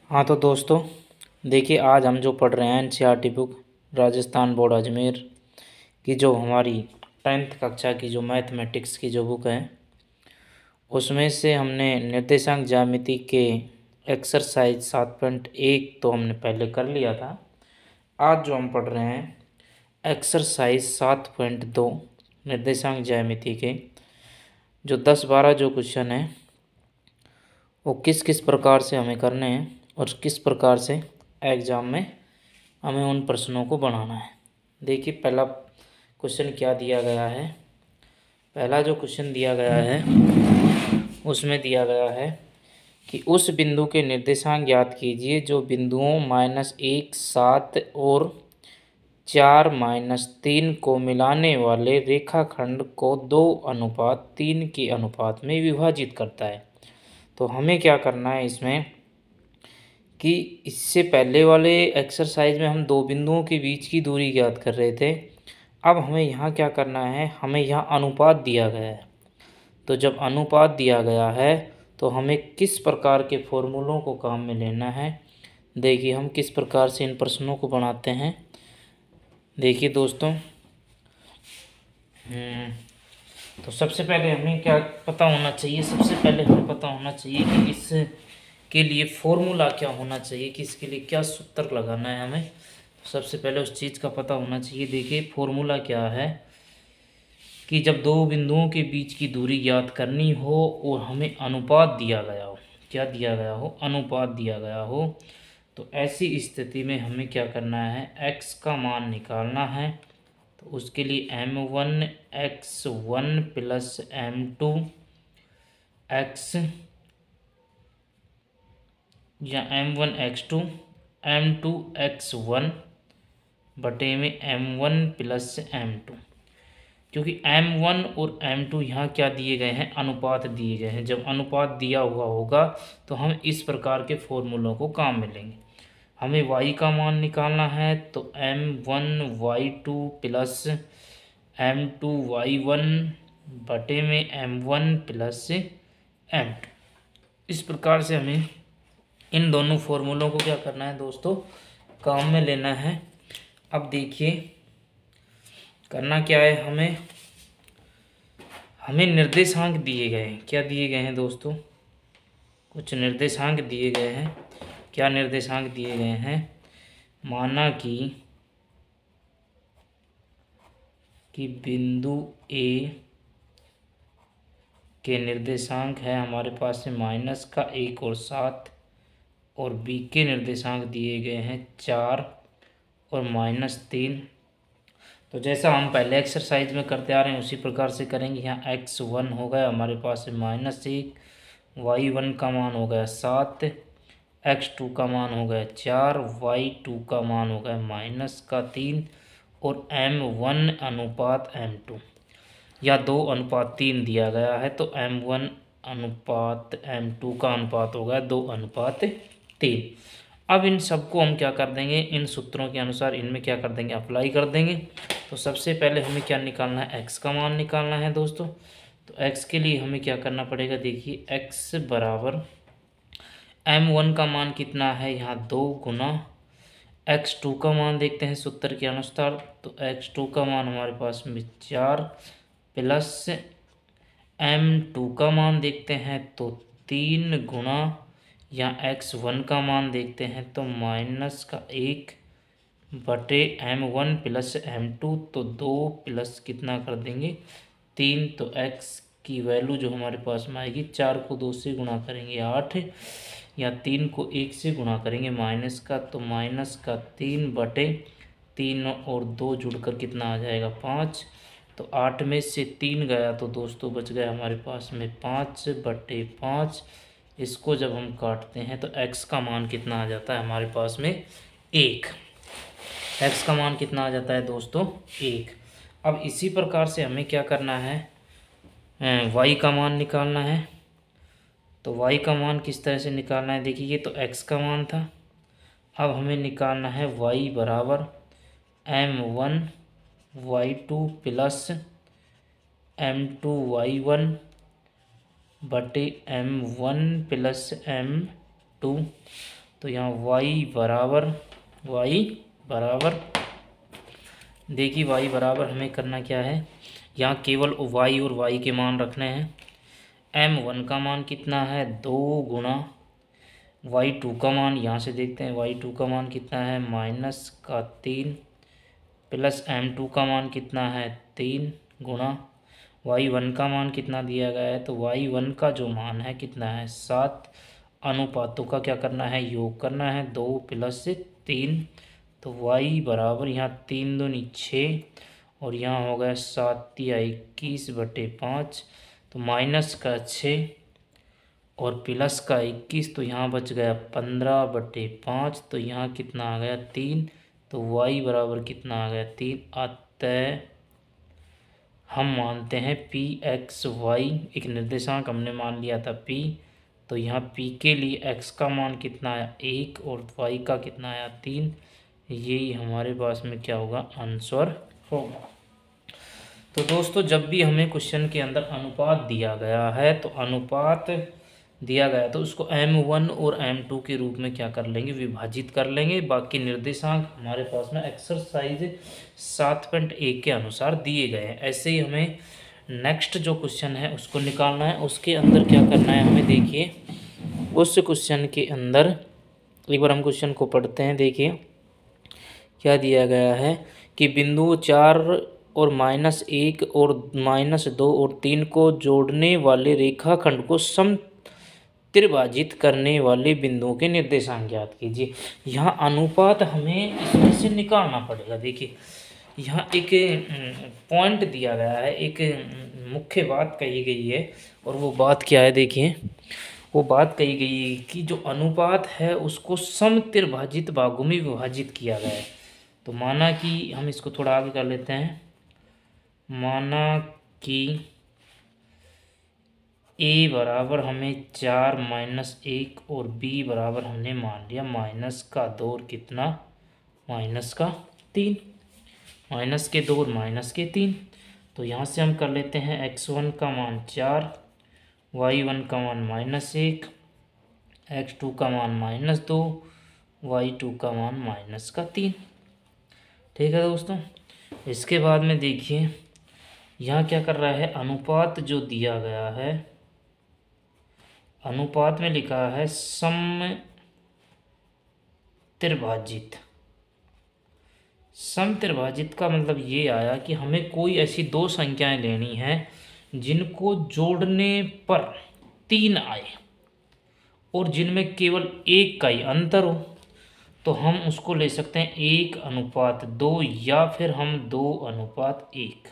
हाँ तो दोस्तों, देखिए आज हम जो पढ़ रहे हैं NCERT book Rajasthan board Ajmer की जो हमारी 10th कक्षा की जो मैथमेटिक्स की जो बुक है उसमें से हमने निर्देशांक ज्यामिति के एक्सरसाइज 7.1 तो हमने पहले कर लिया था। आज जो हम पढ़ रहे हैं एक्सरसाइज 7.2 निर्देशांक ज्यामिति के जो 10-12 जो क्वेश्चन हैं वो किस किस प्रकार से हमें करने हैं और किस प्रकार से एग्ज़ाम में हमें उन प्रश्नों को बनाना है। देखिए पहला क्वेश्चन क्या दिया गया है। पहला जो क्वेश्चन दिया गया है उसमें दिया गया है कि उस बिंदु के निर्देशांक ज्ञात कीजिए जो बिंदुओं -1, 7 और 4 -3 को मिलाने वाले रेखाखंड को 2:3 के अनुपात में विभाजित करता है। तो हमें क्या करना है इसमें कि इससे पहले वाले एक्सरसाइज में हम दो बिंदुओं के बीच की दूरी ज्ञात कर रहे थे। अब हमें यहाँ क्या करना है, हमें यहाँ अनुपात दिया गया है। तो जब अनुपात दिया गया है तो हमें किस प्रकार के फॉर्मूलों को काम में लेना है। देखिए हम किस प्रकार से इन प्रश्नों को बनाते हैं। देखिए दोस्तों, तो सबसे पहले हमें क्या पता होना चाहिए, सबसे पहले हमें पता होना चाहिए कि इस के लिए फॉर्मूला क्या होना चाहिए, कि इसके लिए क्या सूत्र लगाना है हमें। सबसे पहले उस चीज़ का पता होना चाहिए। देखिए फॉर्मूला क्या है कि जब दो बिंदुओं के बीच की दूरी ज्ञात करनी हो और हमें अनुपात दिया गया हो, क्या दिया गया हो, अनुपात दिया गया हो, तो ऐसी स्थिति में हमें क्या करना है, x का मान निकालना है। तो उसके लिए m1 x1 plus m2 x या m1 x2 m2 x1 बटे में m1 प्लस m2, क्योंकि m1 और m2 यहाँ क्या दिए गए हैं, अनुपात दिए गए हैं। जब अनुपात दिया हुआ होगा तो हम इस प्रकार के फॉर्मूलों को काम में लेंगे। हमें y का मान निकालना है तो m1 y2 plus m2 y1 बटे में m1 प्लस m2। इस प्रकार से हमें इन दोनों फॉर्मूलों को क्या करना है दोस्तों, काम में लेना है। अब देखिए करना क्या है, हमें निर्देशांक दिए गए हैं। क्या दिए गए हैं दोस्तों, कुछ निर्देशांक दिए गए हैं। क्या निर्देशांक दिए गए हैं, माना कि बिंदु ए के निर्देशांक है हमारे पास में -1 और 7 और बी के निर्देशांक दिए गए हैं 4 और -3। तो जैसा हम पहले एक्सरसाइज में करते आ रहे हैं उसी प्रकार से करेंगे। यहाँ x1 हो गया हमारे पास में -1, y1 का मान हो गया 7, x2 का मान हो गया 4, y2 का मान हो गया -3 और m1 अनुपात m2 या 2:3 दिया गया है। तो m1 अनुपात m2 का अनुपात हो गया 2:3। अब इन सबको हम क्या कर देंगे, इन सूत्रों के अनुसार इनमें क्या कर देंगे, अप्लाई कर देंगे। तो सबसे पहले हमें क्या निकालना है, x का मान निकालना है दोस्तों। तो x के लिए हमें क्या करना पड़ेगा, देखिए x बराबर m1 का मान कितना है, यहाँ 2 गुना x2 का मान देखते हैं सूत्र के अनुसार। तो x2 का मान हमारे पास में 4 प्लस m2 का मान देखते हैं तो 3 गुना या x1 का मान देखते हैं तो -1 बटे m1 प्लस m2। तो 2 प्लस कितना कर देंगे 3। तो x की वैल्यू जो हमारे पास में आएगी, 4 को 2 से गुणा करेंगे 8 या 3 को 1 से गुणा करेंगे माइनस का, तो -3 बटे 3 और 2 जुड़कर कितना आ जाएगा 5। तो 8 में से 3 गया तो दोस्तों बच गया हमारे पास में 5 बटे 5। इसको जब हम काटते हैं तो x का मान कितना आ जाता है हमारे पास में 1। x का मान कितना आ जाता है दोस्तों 1। अब इसी प्रकार से हमें क्या करना है, y का मान निकालना है। तो y का मान किस तरह से निकालना है, देखिए ये तो x का मान था। अब हमें निकालना है y बराबर m1 y2 plus m2 y1 बटे m1 प्लस m2। तो यहाँ y बराबर देखिए y बराबर हमें करना क्या है, यहाँ केवल y और y के मान रखने हैं। m1 का मान कितना है 2 गुणा y2 का मान, यहाँ से देखते हैं y2 का मान कितना है -3 प्लस m2 का मान कितना है 3 गुणा y1 का मान कितना दिया गया है, तो y1 का जो मान है कितना है 7। अनुपातों का क्या करना है, योग करना है, 2 प्लस 3, तो y बराबर यहाँ 3 दूनी 6 और यहाँ हो गया 7 या 21/5, तो माइनस का 6 और प्लस का 21, तो यहाँ बच गया 15/5, तो यहाँ कितना आ गया 3, तो y बराबर कितना आ गया 3। अतः हम मानते हैं pxy एक निर्देशांक हमने मान लिया था p, तो यहाँ p के लिए x का मान कितना आया 1 और y का कितना आया 3, यही हमारे पास में क्या होगा आंसर होगा। तो दोस्तों जब भी हमें क्वेश्चन के अंदर अनुपात दिया गया है, तो अनुपात दिया गया तो उसको m1 और m2 के रूप में क्या कर लेंगे, विभाजित कर लेंगे। बाकी निर्देशांक हमारे पास में एक्सरसाइज 7.1 के अनुसार दिए गए हैं। ऐसे ही हमें नेक्स्ट जो क्वेश्चन है उसको निकालना है। उसके अंदर क्या करना है हमें, देखिए उस क्वेश्चन के अंदर एक बार हम क्वेश्चन को पढ़ते हैं। देखिए क्या दिया गया है कि बिंदु 4 और -1 और -2 और 3 को जोड़ने वाले रेखाखंड को त्रिभाजित करने वाले बिंदुओं के निर्देशांक ज्ञात कीजिए। यहाँ अनुपात हमें इसमें से निकालना पड़ेगा। देखिए यहाँ एक पॉइंट दिया गया है, एक मुख्य बात कही गई है, और वो बात क्या है, देखिए वो बात कही गई है कि जो अनुपात है उसको समत्रिभाजित भागों में विभाजित किया गया है। तो माना कि हम इसको थोड़ा आगे कर लेते हैं, माना कि a बराबर हमें 4 -1 और b बराबर हमने मान लिया -2 और कितना -3, माइनस के 2 और -3। तो यहाँ से हम कर लेते हैं x1 का मान 4, y1 का मान -1, x2 का मान -2, y2 का मान -3। ठीक है दोस्तों। इसके बाद में देखिए यहाँ क्या कर रहा है, अनुपात जो दिया गया है, अनुपात में लिखा है समत्रिभाजित का मतलब ये आया कि हमें कोई ऐसी दो संख्याएं लेनी है जिनको जोड़ने पर 3 आए और जिनमें केवल 1 का ही अंतर हो, तो हम उसको ले सकते हैं 1:2 या फिर हम 2:1।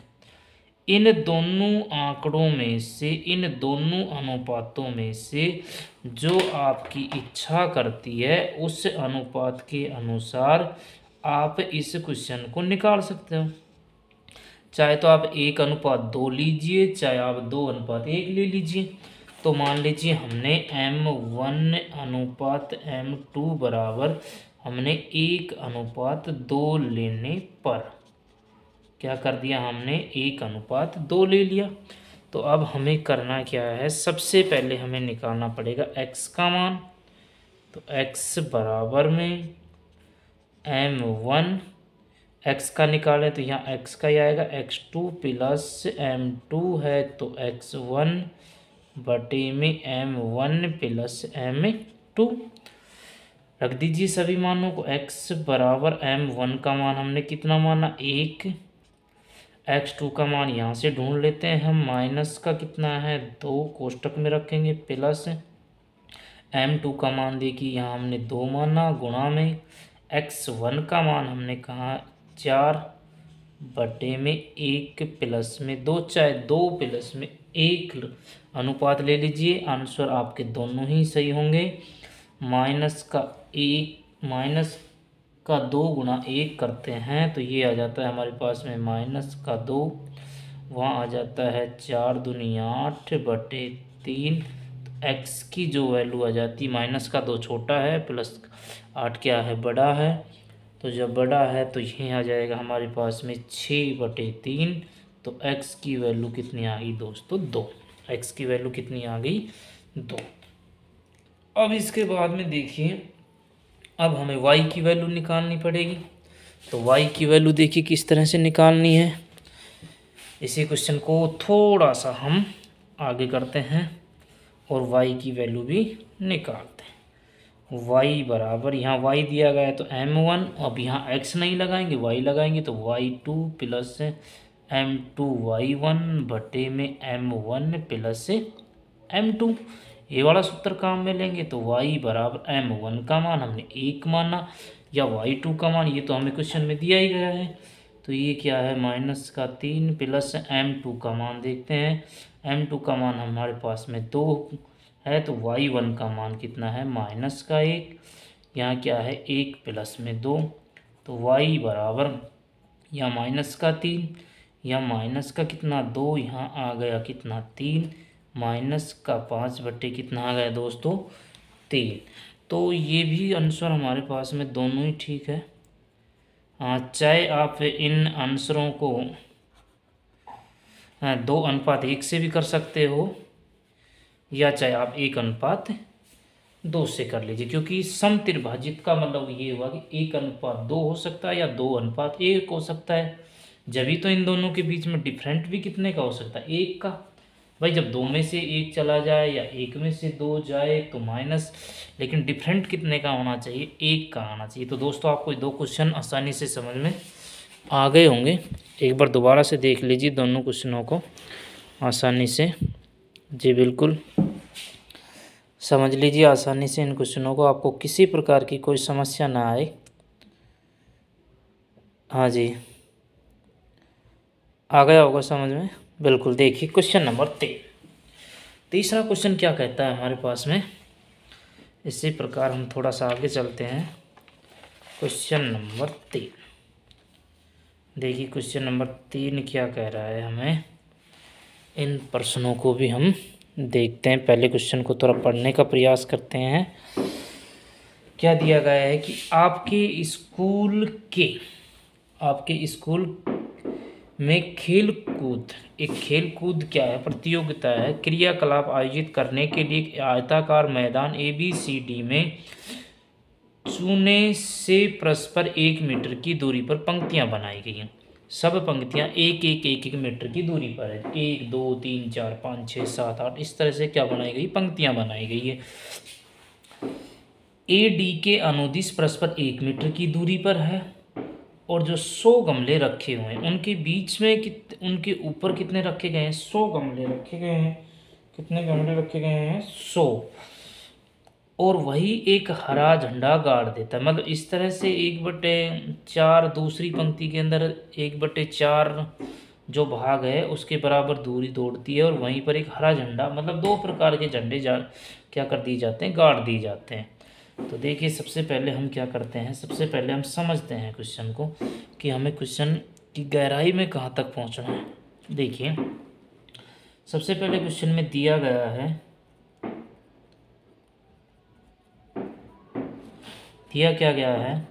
इन दोनों आंकड़ों में से, इन दोनों अनुपातों में से जो आपकी इच्छा करती है उस अनुपात के अनुसार आप इस क्वेश्चन को निकाल सकते हो। चाहे तो आप 1:2 लीजिए, चाहे आप 2:1 ले लीजिए। तो मान लीजिए हमने m1:m2 बराबर हमने 1:2 लेने पर क्या कर दिया, हमने 1:2 ले लिया। तो अब हमें करना क्या है, सबसे पहले हमें निकालना पड़ेगा x का मान। तो x बराबर में m1, x का निकालें तो यहाँ x का ही आएगा, x2 प्लस m2 है तो x1 बटे में m1 प्लस m2 रख दीजिए सभी मानों को। x बराबर m1 का मान हमने कितना माना 1, x2 का मान यहाँ से ढूंढ लेते हैं हम, माइनस का कितना है 2 कोष्टक में रखेंगे, प्लस m2 का मान देखिए यहाँ हमने 2 माना, गुणा में x1 का मान हमने कहा 4 बटे में 1 प्लस में 2, चाहे 2 प्लस में 1 अनुपात ले लीजिए, आंसर आपके दोनों ही सही होंगे। माइनस का 2 गुणा 1 करते हैं तो ये आ जाता है हमारे पास में -2, वहाँ आ जाता है 4 दूनी 8 बटे 3। तो x की जो वैल्यू आ जाती है, -2 छोटा है, प्लस 8 क्या है बड़ा है, तो जब बड़ा है तो ये आ जाएगा हमारे पास में 6/3। तो x की वैल्यू कितनी आ गई दोस्तों 2, x की वैल्यू कितनी आ गई 2। अब इसके बाद में देखिए अब हमें y की वैल्यू निकालनी पड़ेगी। तो y की वैल्यू देखिए किस तरह से निकालनी है। इसी क्वेश्चन को थोड़ा सा हम आगे करते हैं और y की वैल्यू भी निकालते हैं। y बराबर, यहाँ y दिया गया है तो m1, अब यहाँ x नहीं लगाएंगे y लगाएंगे तो y2 प्लस m2y1 बटे में m1 प्लस m2। ये वाला सूत्र काम में लेंगे तो y बराबर m1 का मान हमने 1 माना या y2 का मान, ये तो हमें क्वेश्चन में दिया ही गया है। तो ये क्या है, -3 प्लस m2 का मान देखते हैं। m2 का मान हमारे पास में 2 है तो y1 का मान कितना है, -1। यहाँ क्या है, 1 प्लस में 2 तो y बराबर या -3 या माइनस का कितना 2, यहाँ आ गया कितना 3, -5 बट्टे कितना आ गया दोस्तों 3। तो ये भी आंसर हमारे पास में दोनों ही ठीक है। हाँ, चाहे आप इन आंसरों को 2:1 से भी कर सकते हो या चाहे आप 1:2 से कर लीजिए, क्योंकि समत्रिभाजित का मतलब ये हुआ कि 1:2 हो सकता है या 2:1 हो सकता है। जब ही तो इन दोनों के बीच में डिफरेंट भी कितने का हो सकता है, 1 का। भाई जब 2 में से 1 चला जाए या 1 में से 2 जाए तो माइनस, लेकिन डिफरेंट कितने का होना चाहिए, 1 का आना चाहिए। तो दोस्तों आपको 2 क्वेश्चन आसानी से समझ में आ गए होंगे। एक बार दोबारा से देख लीजिए दोनों क्वेश्चनों को आसानी से। जी बिल्कुल, समझ लीजिए आसानी से इन क्वेश्चनों को, आपको किसी प्रकार की कोई समस्या ना आए। हाँ जी, आ गया होगा समझ में। बिल्कुल, देखिए क्वेश्चन नंबर 3। क्वेश्चन क्या कहता है हमारे पास में, इसी प्रकार हम थोड़ा सा आगे चलते हैं। क्वेश्चन नंबर 3, देखिए क्वेश्चन नंबर 3 क्या कह रहा है हमें। इन प्रश्नों को भी हम देखते हैं, पहले क्वेश्चन को थोड़ा पढ़ने का प्रयास करते हैं। क्या दिया गया है कि आपके स्कूल में खेल कूद क्या है, प्रतियोगिता है, क्रियाकलाप आयोजित करने के लिए एक आयताकार मैदान ABCD में चूने से परस्पर 1 मीटर की दूरी पर पंक्तियां बनाई गई हैं। सब पंक्तियां 1 मीटर की दूरी पर है। 1 2 3 4 5 6 7 8 इस तरह से क्या बनाई गई, पंक्तियां बनाई गई है। AD के अनुदिश परस्पर 1 मीटर की दूरी पर है और जो 100 गमले रखे हुए हैं उनके बीच में उनके ऊपर कितने रखे गए हैं, 100 गमले रखे गए हैं। कितने गमले रखे गए हैं, 100। और वही एक हरा झंडा गाड़ देता है। मतलब इस तरह से 1/4 दूसरी पंक्ति के अंदर 1/4 जो भाग है उसके बराबर दूरी दौड़ती है और वहीं पर एक हरा झंडा, मतलब 2 प्रकार के झंडे क्या कर दिए जाते हैं, गाड़ दिए जाते हैं। तो देखिए सबसे पहले हम क्या करते हैं, सबसे पहले हम समझते हैं क्वेश्चन को कि हमें क्वेश्चन की गहराई में कहाँ तक पहुँचना है। देखिए सबसे पहले क्वेश्चन में दिया गया है, दिया क्या गया है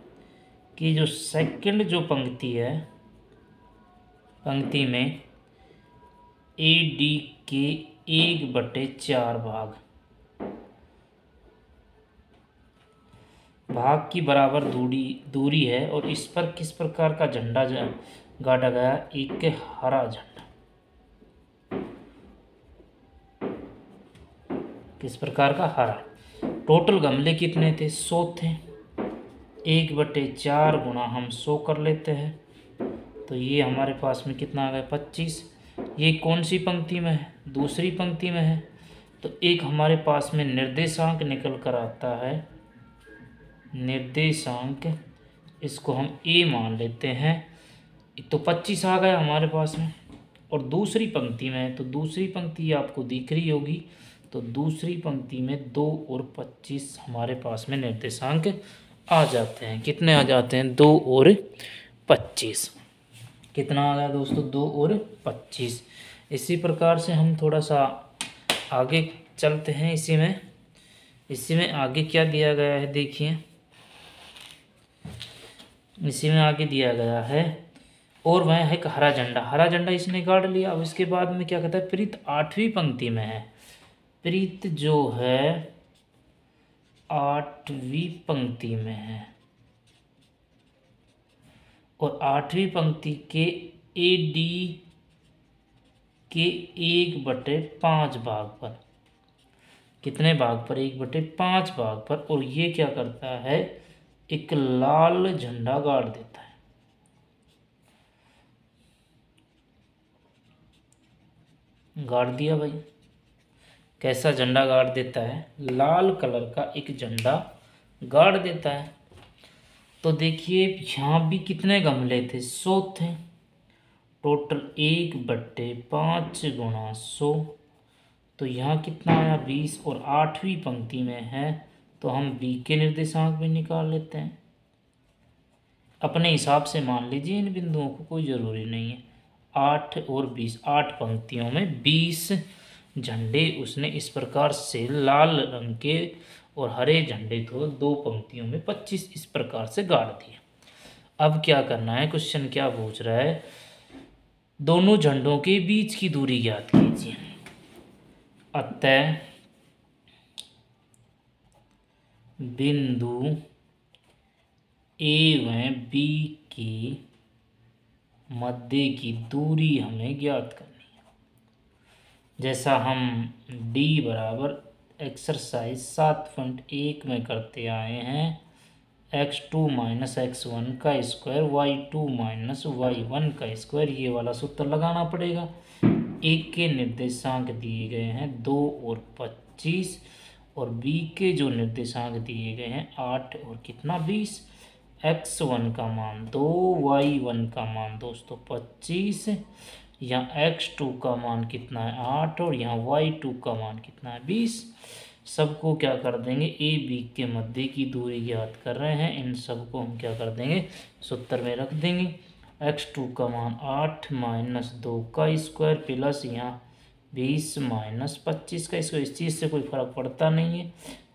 कि जो सेकंड जो पंक्ति है, पंक्ति में AD के 1/4 भाग की बराबर दूरी है और इस पर किस प्रकार का झंडा गाड़ा गया, एक हरा झंडा। किस प्रकार का, हरा। टोटल गमले कितने थे, 100 थे। 1/4 गुणा हम 100 कर लेते हैं तो ये हमारे पास में कितना आ गया, 25। ये कौन सी पंक्ति में है, दूसरी पंक्ति में है। तो एक हमारे पास में निर्देशांक निकल कर आता है, निर्देशांक, इसको हम A मान लेते हैं। तो 25 आ गया हमारे पास में। और दूसरी पंक्ति में है, तो दूसरी पंक्ति आपको दिख रही होगी, तो दूसरी पंक्ति में 2 और 25 हमारे पास में निर्देशांक आ जाते हैं। कितने आ जाते हैं, 2 और 25। कितना आ गया दोस्तों, 2 और 25। इसी प्रकार से हम थोड़ा सा आगे चलते हैं। इसी में आगे क्या दिया गया है, देखिए इसी में आगे दिया गया है, और वह है एक हरा झंडा। हरा झंडा इसने गाड़ लिया। अब इसके बाद में क्या कहता है, प्रीत 8वीं पंक्ति में है। प्रीत जो है 8वीं पंक्ति में है और 8वीं पंक्ति के AD के 1/5 भाग पर, कितने भाग पर? 1/5 भाग पर। और ये क्या करता है, एक लाल झंडा गाड़ देता है। गाड़ दिया भाई। कैसा झंडा गाड़ देता है? लाल कलर का एक झंडा गाड़ देता है। तो देखिए यहाँ भी कितने गमले थे? 100 थे। टोटल 1/5 गुणा 100, तो यहाँ कितना आया? 20। और 8वीं पंक्ति में है तो हम बी के निर्देशांक भी निकाल लेते हैं। अपने हिसाब से मान लीजिए, इन बिंदुओं को कोई ज़रूरी नहीं है। 8 और 20, 8 पंक्तियों में 20 झंडे उसने इस प्रकार से लाल रंग के और हरे झंडे को 2 पंक्तियों में 25 इस प्रकार से गाड़ दिए। अब क्या करना है? क्वेश्चन क्या पूछ रहा है? दोनों झंडों के बीच की दूरी ज्ञात कीजिए। अतः बिंदु ए व बी की मध्य की दूरी हमें ज्ञात करनी है। जैसा हम डी बराबर एक्सरसाइज 7.1 में करते आए हैं, x2 माइनस x1 का स्क्वायर y2 माइनस y1 का स्क्वायर, ये वाला सूत्र लगाना पड़ेगा। एक के निर्देशांक दिए गए हैं 2 और 25 और बी के जो निर्देशांक दिए गए हैं 8 और कितना 20। x1 का मान 2, y1 का मान दोस्तों 25, यहाँ x2 का मान कितना है 8 और यहाँ y2 का मान कितना है 20। सबको क्या कर देंगे? ए बी के मध्य की दूरी ज्ञात कर रहे हैं, इन सबको हम क्या कर देंगे? सूत्र में रख देंगे। x2 का मान 8 माइनस 2 का स्क्वायर प्लस यहाँ 20 माइनस 25 का स्क्वायर। इस चीज़ से कोई फर्क पड़ता नहीं है,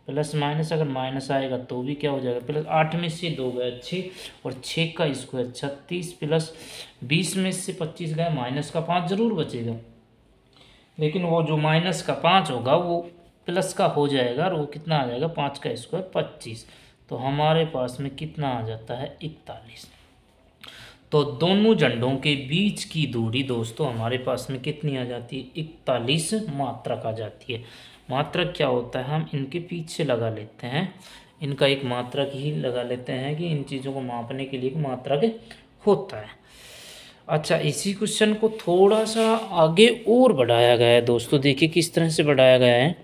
प्लस माइनस अगर माइनस आएगा तो भी क्या हो जाएगा? प्लस। 8 में से 2 गए 6 और 6 का स्क्वायर 36 प्लस 20 में से 25 गए, माइनस का 5 जरूर बचेगा, लेकिन वो जो माइनस का 5 होगा वो प्लस का हो जाएगा और वो कितना आ जाएगा? 5 का स्क्वायर 25। तो हमारे पास में कितना आ जाता है? 41। तो दोनों झंडों के बीच की दूरी दोस्तों हमारे पास में कितनी आ जाती है? 41 मात्रक आ जाती है। मात्रक क्या होता है? हम इनके पीछे लगा लेते हैं, इनका एक मात्रक ही लगा लेते हैं कि इन चीज़ों को मापने के लिए एक मात्रक होता है। अच्छा, इसी क्वेश्चन को थोड़ा सा आगे और बढ़ाया गया है दोस्तों। देखिए किस तरह से बढ़ाया गया है,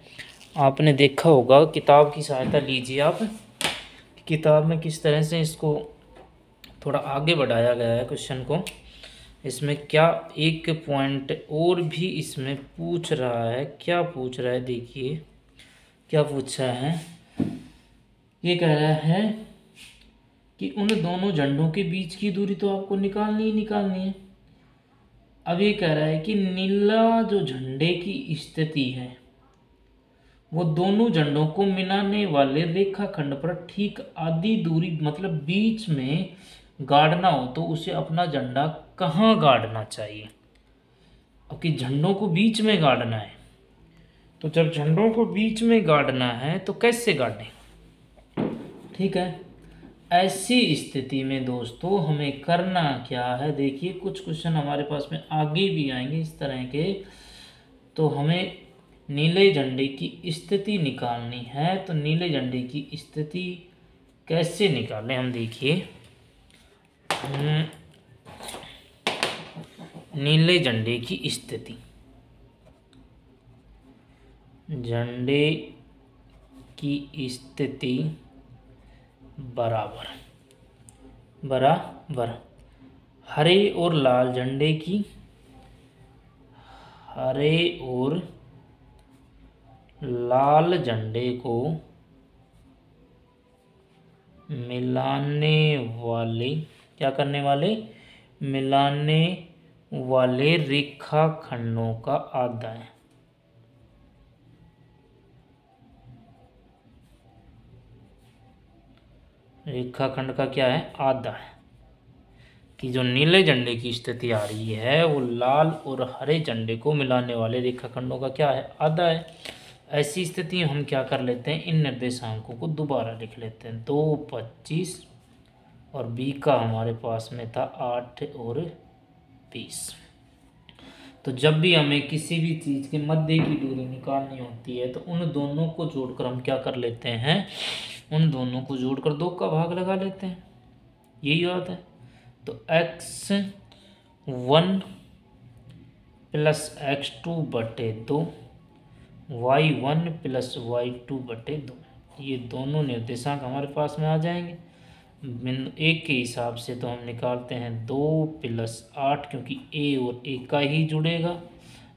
आपने देखा होगा। किताब की सहायता लीजिए आप, किताब में किस तरह से इसको थोड़ा आगे बढ़ाया गया है क्वेश्चन को। इसमें क्या एक पॉइंट और भी इसमें पूछ रहा है। क्या पूछ रहा है? देखिए क्या पूछा है। ये कह रहा है कि उन दोनों झंडों के बीच की दूरी तो आपको निकालनी ही निकालनी है। अब ये कह रहा है कि नीला जो झंडे की स्थिति है वो दोनों झंडों को मिलाने वाले रेखाखंड पर ठीक आधी दूरी, मतलब बीच में गाड़ना हो तो उसे अपना झंडा कहाँ गाड़ना चाहिए? अब कि झंडों को बीच में गाड़ना है, तो जब झंडों को बीच में गाड़ना है तो कैसे गाड़ें? ठीक है, ऐसी स्थिति में दोस्तों हमें करना क्या है? देखिए कुछ क्वेश्चन हमारे पास में आगे भी आएंगे इस तरह के। तो हमें नीले झंडे की स्थिति निकालनी है। तो नीले झंडे की स्थिति कैसे निकालें हम? देखिए नीले झंडे की स्थिति, झंडे की स्थिति बराबर बराबर हरे और लाल झंडे की, हरे और लाल झंडे को मिलाने वाले, क्या करने वाले? मिलाने वाले रेखाखंडों का आदान। रेखाखंड का क्या है? आधा है। कि जो नीले झंडे की स्थिति आ रही है वो लाल और हरे झंडे को मिलाने वाले रेखाखंडों का क्या है? आधा है। ऐसी स्थिति में हम क्या कर लेते हैं, इन निर्देशांकों को दोबारा लिख लेते हैं। 2, 25 और बी का हमारे पास में था 8 और 20। तो जब भी हमें किसी भी चीज़ के मध्य की दूरी निकालनी होती है तो उन दोनों को जोड़कर हम क्या कर लेते हैं, उन दोनों को जोड़कर 2 का भाग लगा लेते हैं। यही बात है। तो x1 प्लस x2 बटे 2, y1 प्लस y2 बटे 2, ये दोनों निर्देशांक हमारे पास में आ जाएंगे। बिंदु एक के हिसाब से तो हम निकालते हैं 2 प्लस 8, क्योंकि a और a का ही जुड़ेगा,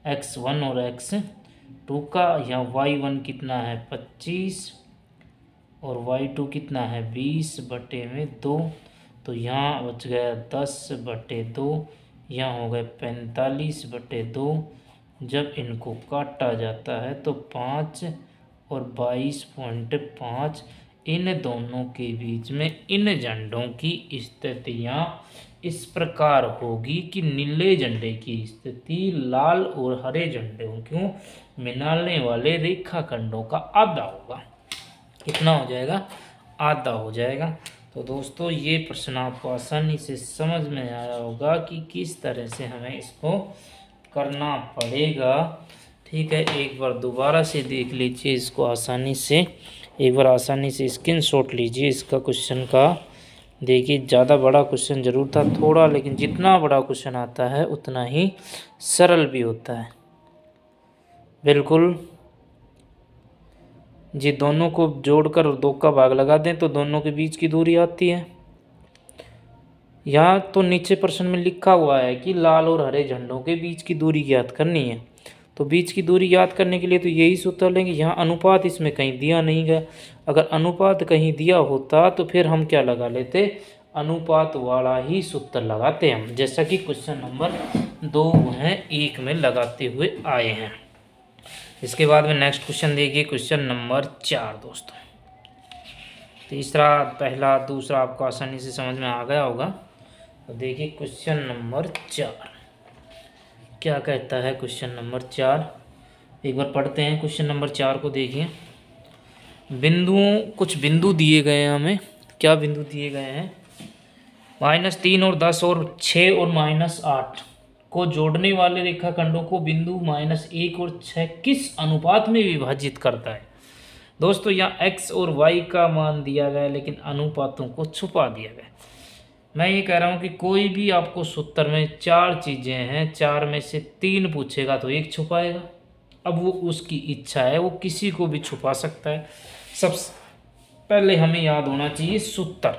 x1 और x2 का। यहाँ y1 कितना है 25 और y2 कितना है 20 बटे में 2, तो यहाँ बच गया 10 बटे 2, यहाँ हो गए 45 बटे 2। जब इनको काटा जाता है तो 5 और 22.5, इन दोनों के बीच में इन झंडों की स्थितियाँ इस प्रकार होगी कि नीले झंडे की स्थिति लाल और हरे झंडों को मिलाने वाले रेखाखंडों का आधा होगा। कितना हो जाएगा, आधा हो जाएगा। तो दोस्तों ये प्रश्न आपको आसानी से समझ में आया होगा कि किस तरह से हमें इसको करना पड़ेगा। ठीक है, एक बार दोबारा से देख लीजिए इसको आसानी से, एक बार आसानी से स्क्रीनशॉट लीजिए इसका क्वेश्चन का। देखिए ज़्यादा बड़ा क्वेश्चन ज़रूर था थोड़ा, लेकिन जितना बड़ा क्वेश्चन आता है उतना ही सरल भी होता है। बिल्कुल जी, दोनों को जोड़कर 2 का भाग लगा दें तो दोनों के बीच की दूरी आती है। यहाँ तो नीचे प्रश्न में लिखा हुआ है कि लाल और हरे झंडों के बीच की दूरी ज्ञात करनी है। तो बीच की दूरी ज्ञात करने के लिए तो यही सूत्र लेंगे। यहाँ अनुपात इसमें कहीं दिया नहीं गया, अगर अनुपात कहीं दिया होता तो फिर हम क्या लगा लेते, अनुपात वाला ही सूत्र लगाते हम, जैसा कि क्वेश्चन नंबर 2 है 1 में लगाते हुए आए हैं। इसके बाद में नेक्स्ट क्वेश्चन देखिए, क्वेश्चन नंबर 4 दोस्तों। तीसरा, पहला, दूसरा आपको आसानी से समझ में आ गया होगा। तो देखिए क्वेश्चन नंबर 4 क्या कहता है। क्वेश्चन नंबर 4 एक बार पढ़ते हैं। क्वेश्चन नंबर 4 को देखिए। कुछ बिंदु दिए गए हैं हमें। क्या बिंदु दिए गए हैं, -3 और 10 और 6 और -8 को जोड़ने वाले रेखाखंडों को बिंदु -1 और 6 किस अनुपात में विभाजित करता है। दोस्तों यहाँ x और y का मान दिया गया, लेकिन अनुपातों को छुपा दिया गया। मैं ये कह रहा हूँ कि कोई भी आपको सूत्र में 4 चीज़ें हैं, 4 में से 3 पूछेगा तो 1 छुपाएगा। अब वो उसकी इच्छा है, वो किसी को भी छुपा सकता है। सबसे पहले हमें याद होना चाहिए सूत्र।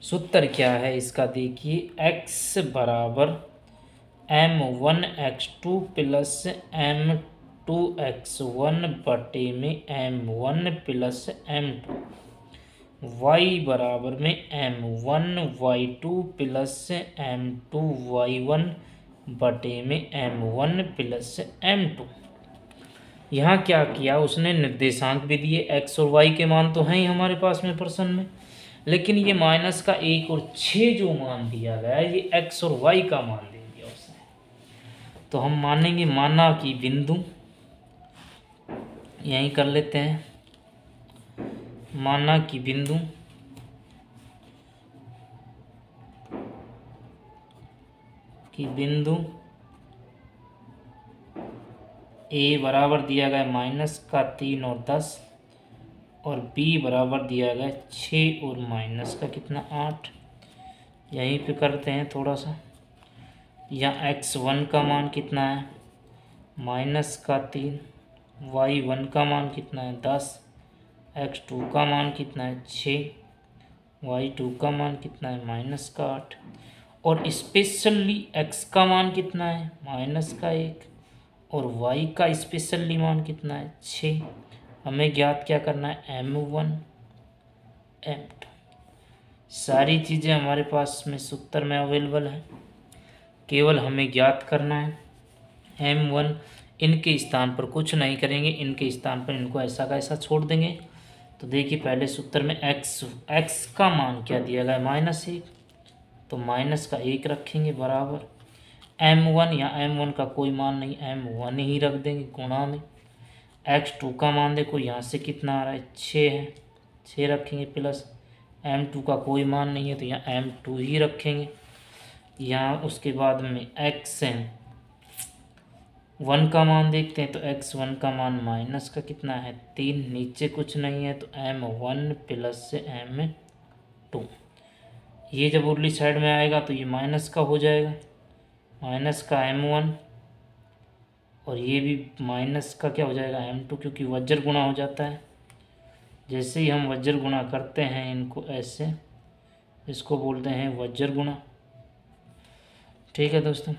सूत्र क्या है इसका, देखिए x बराबर m1x2 प्लस m2x1 बटे में m1 प्लस m2, y बराबर में m1y2 प्लस m2y1 बटे में m1 प्लस m2। यहाँ क्या किया उसने, निर्देशांक भी दिए, x और y के मान तो हैं ही हमारे पास में प्रश्न में, लेकिन ये -1 और 6 जो मान दिया गया है ये x और y का मान दे दिया उसने। तो हम मानेंगे, माना कि बिंदु, यहीं कर लेते हैं, माना कि बिंदु A बराबर दिया गया -3 और 10 और B बराबर दिया गया 6 और -8। यहीं पे करते हैं थोड़ा सा। यहाँ x1 का मान कितना है -3, y1 का मान कितना है 10, x2 का मान कितना है 6, y2 का मान कितना है -8, और स्पेशली x का मान कितना है -1 और y का स्पेशली मान कितना है 6। हमें ज्ञात क्या करना है, m1 m2। सारी चीज़ें हमारे पास में सूत्र में अवेलेबल है, केवल हमें ज्ञात करना है m1। इनके स्थान पर कुछ नहीं करेंगे, इनके स्थान पर इनको ऐसा का ऐसा छोड़ देंगे। तो देखिए पहले सूत्र में x का मान क्या दिया गया -1, तो -1 रखेंगे बराबर m1, या m1 का कोई मान नहीं, m1 ही रख देंगे गुणा में x2 का मान देखो यहाँ से कितना आ रहा है, 6 है, 6 रखेंगे प्लस m2 का कोई मान नहीं है तो यहाँ m2 ही रखेंगे। यहाँ उसके बाद में x1 का मान देखते हैं तो x1 का मान माइनस का कितना है, 3, नीचे कुछ नहीं है तो m1 प्लस से m2। ये जब उरली साइड में आएगा तो ये माइनस का हो जाएगा, माइनस का m1, और ये भी माइनस का क्या हो जाएगा m2, क्योंकि वज्र गुणा हो जाता है। जैसे ही हम वज्र गुणा करते हैं इनको ऐसे, इसको बोलते हैं वज्र गुणा। ठीक है दोस्तों,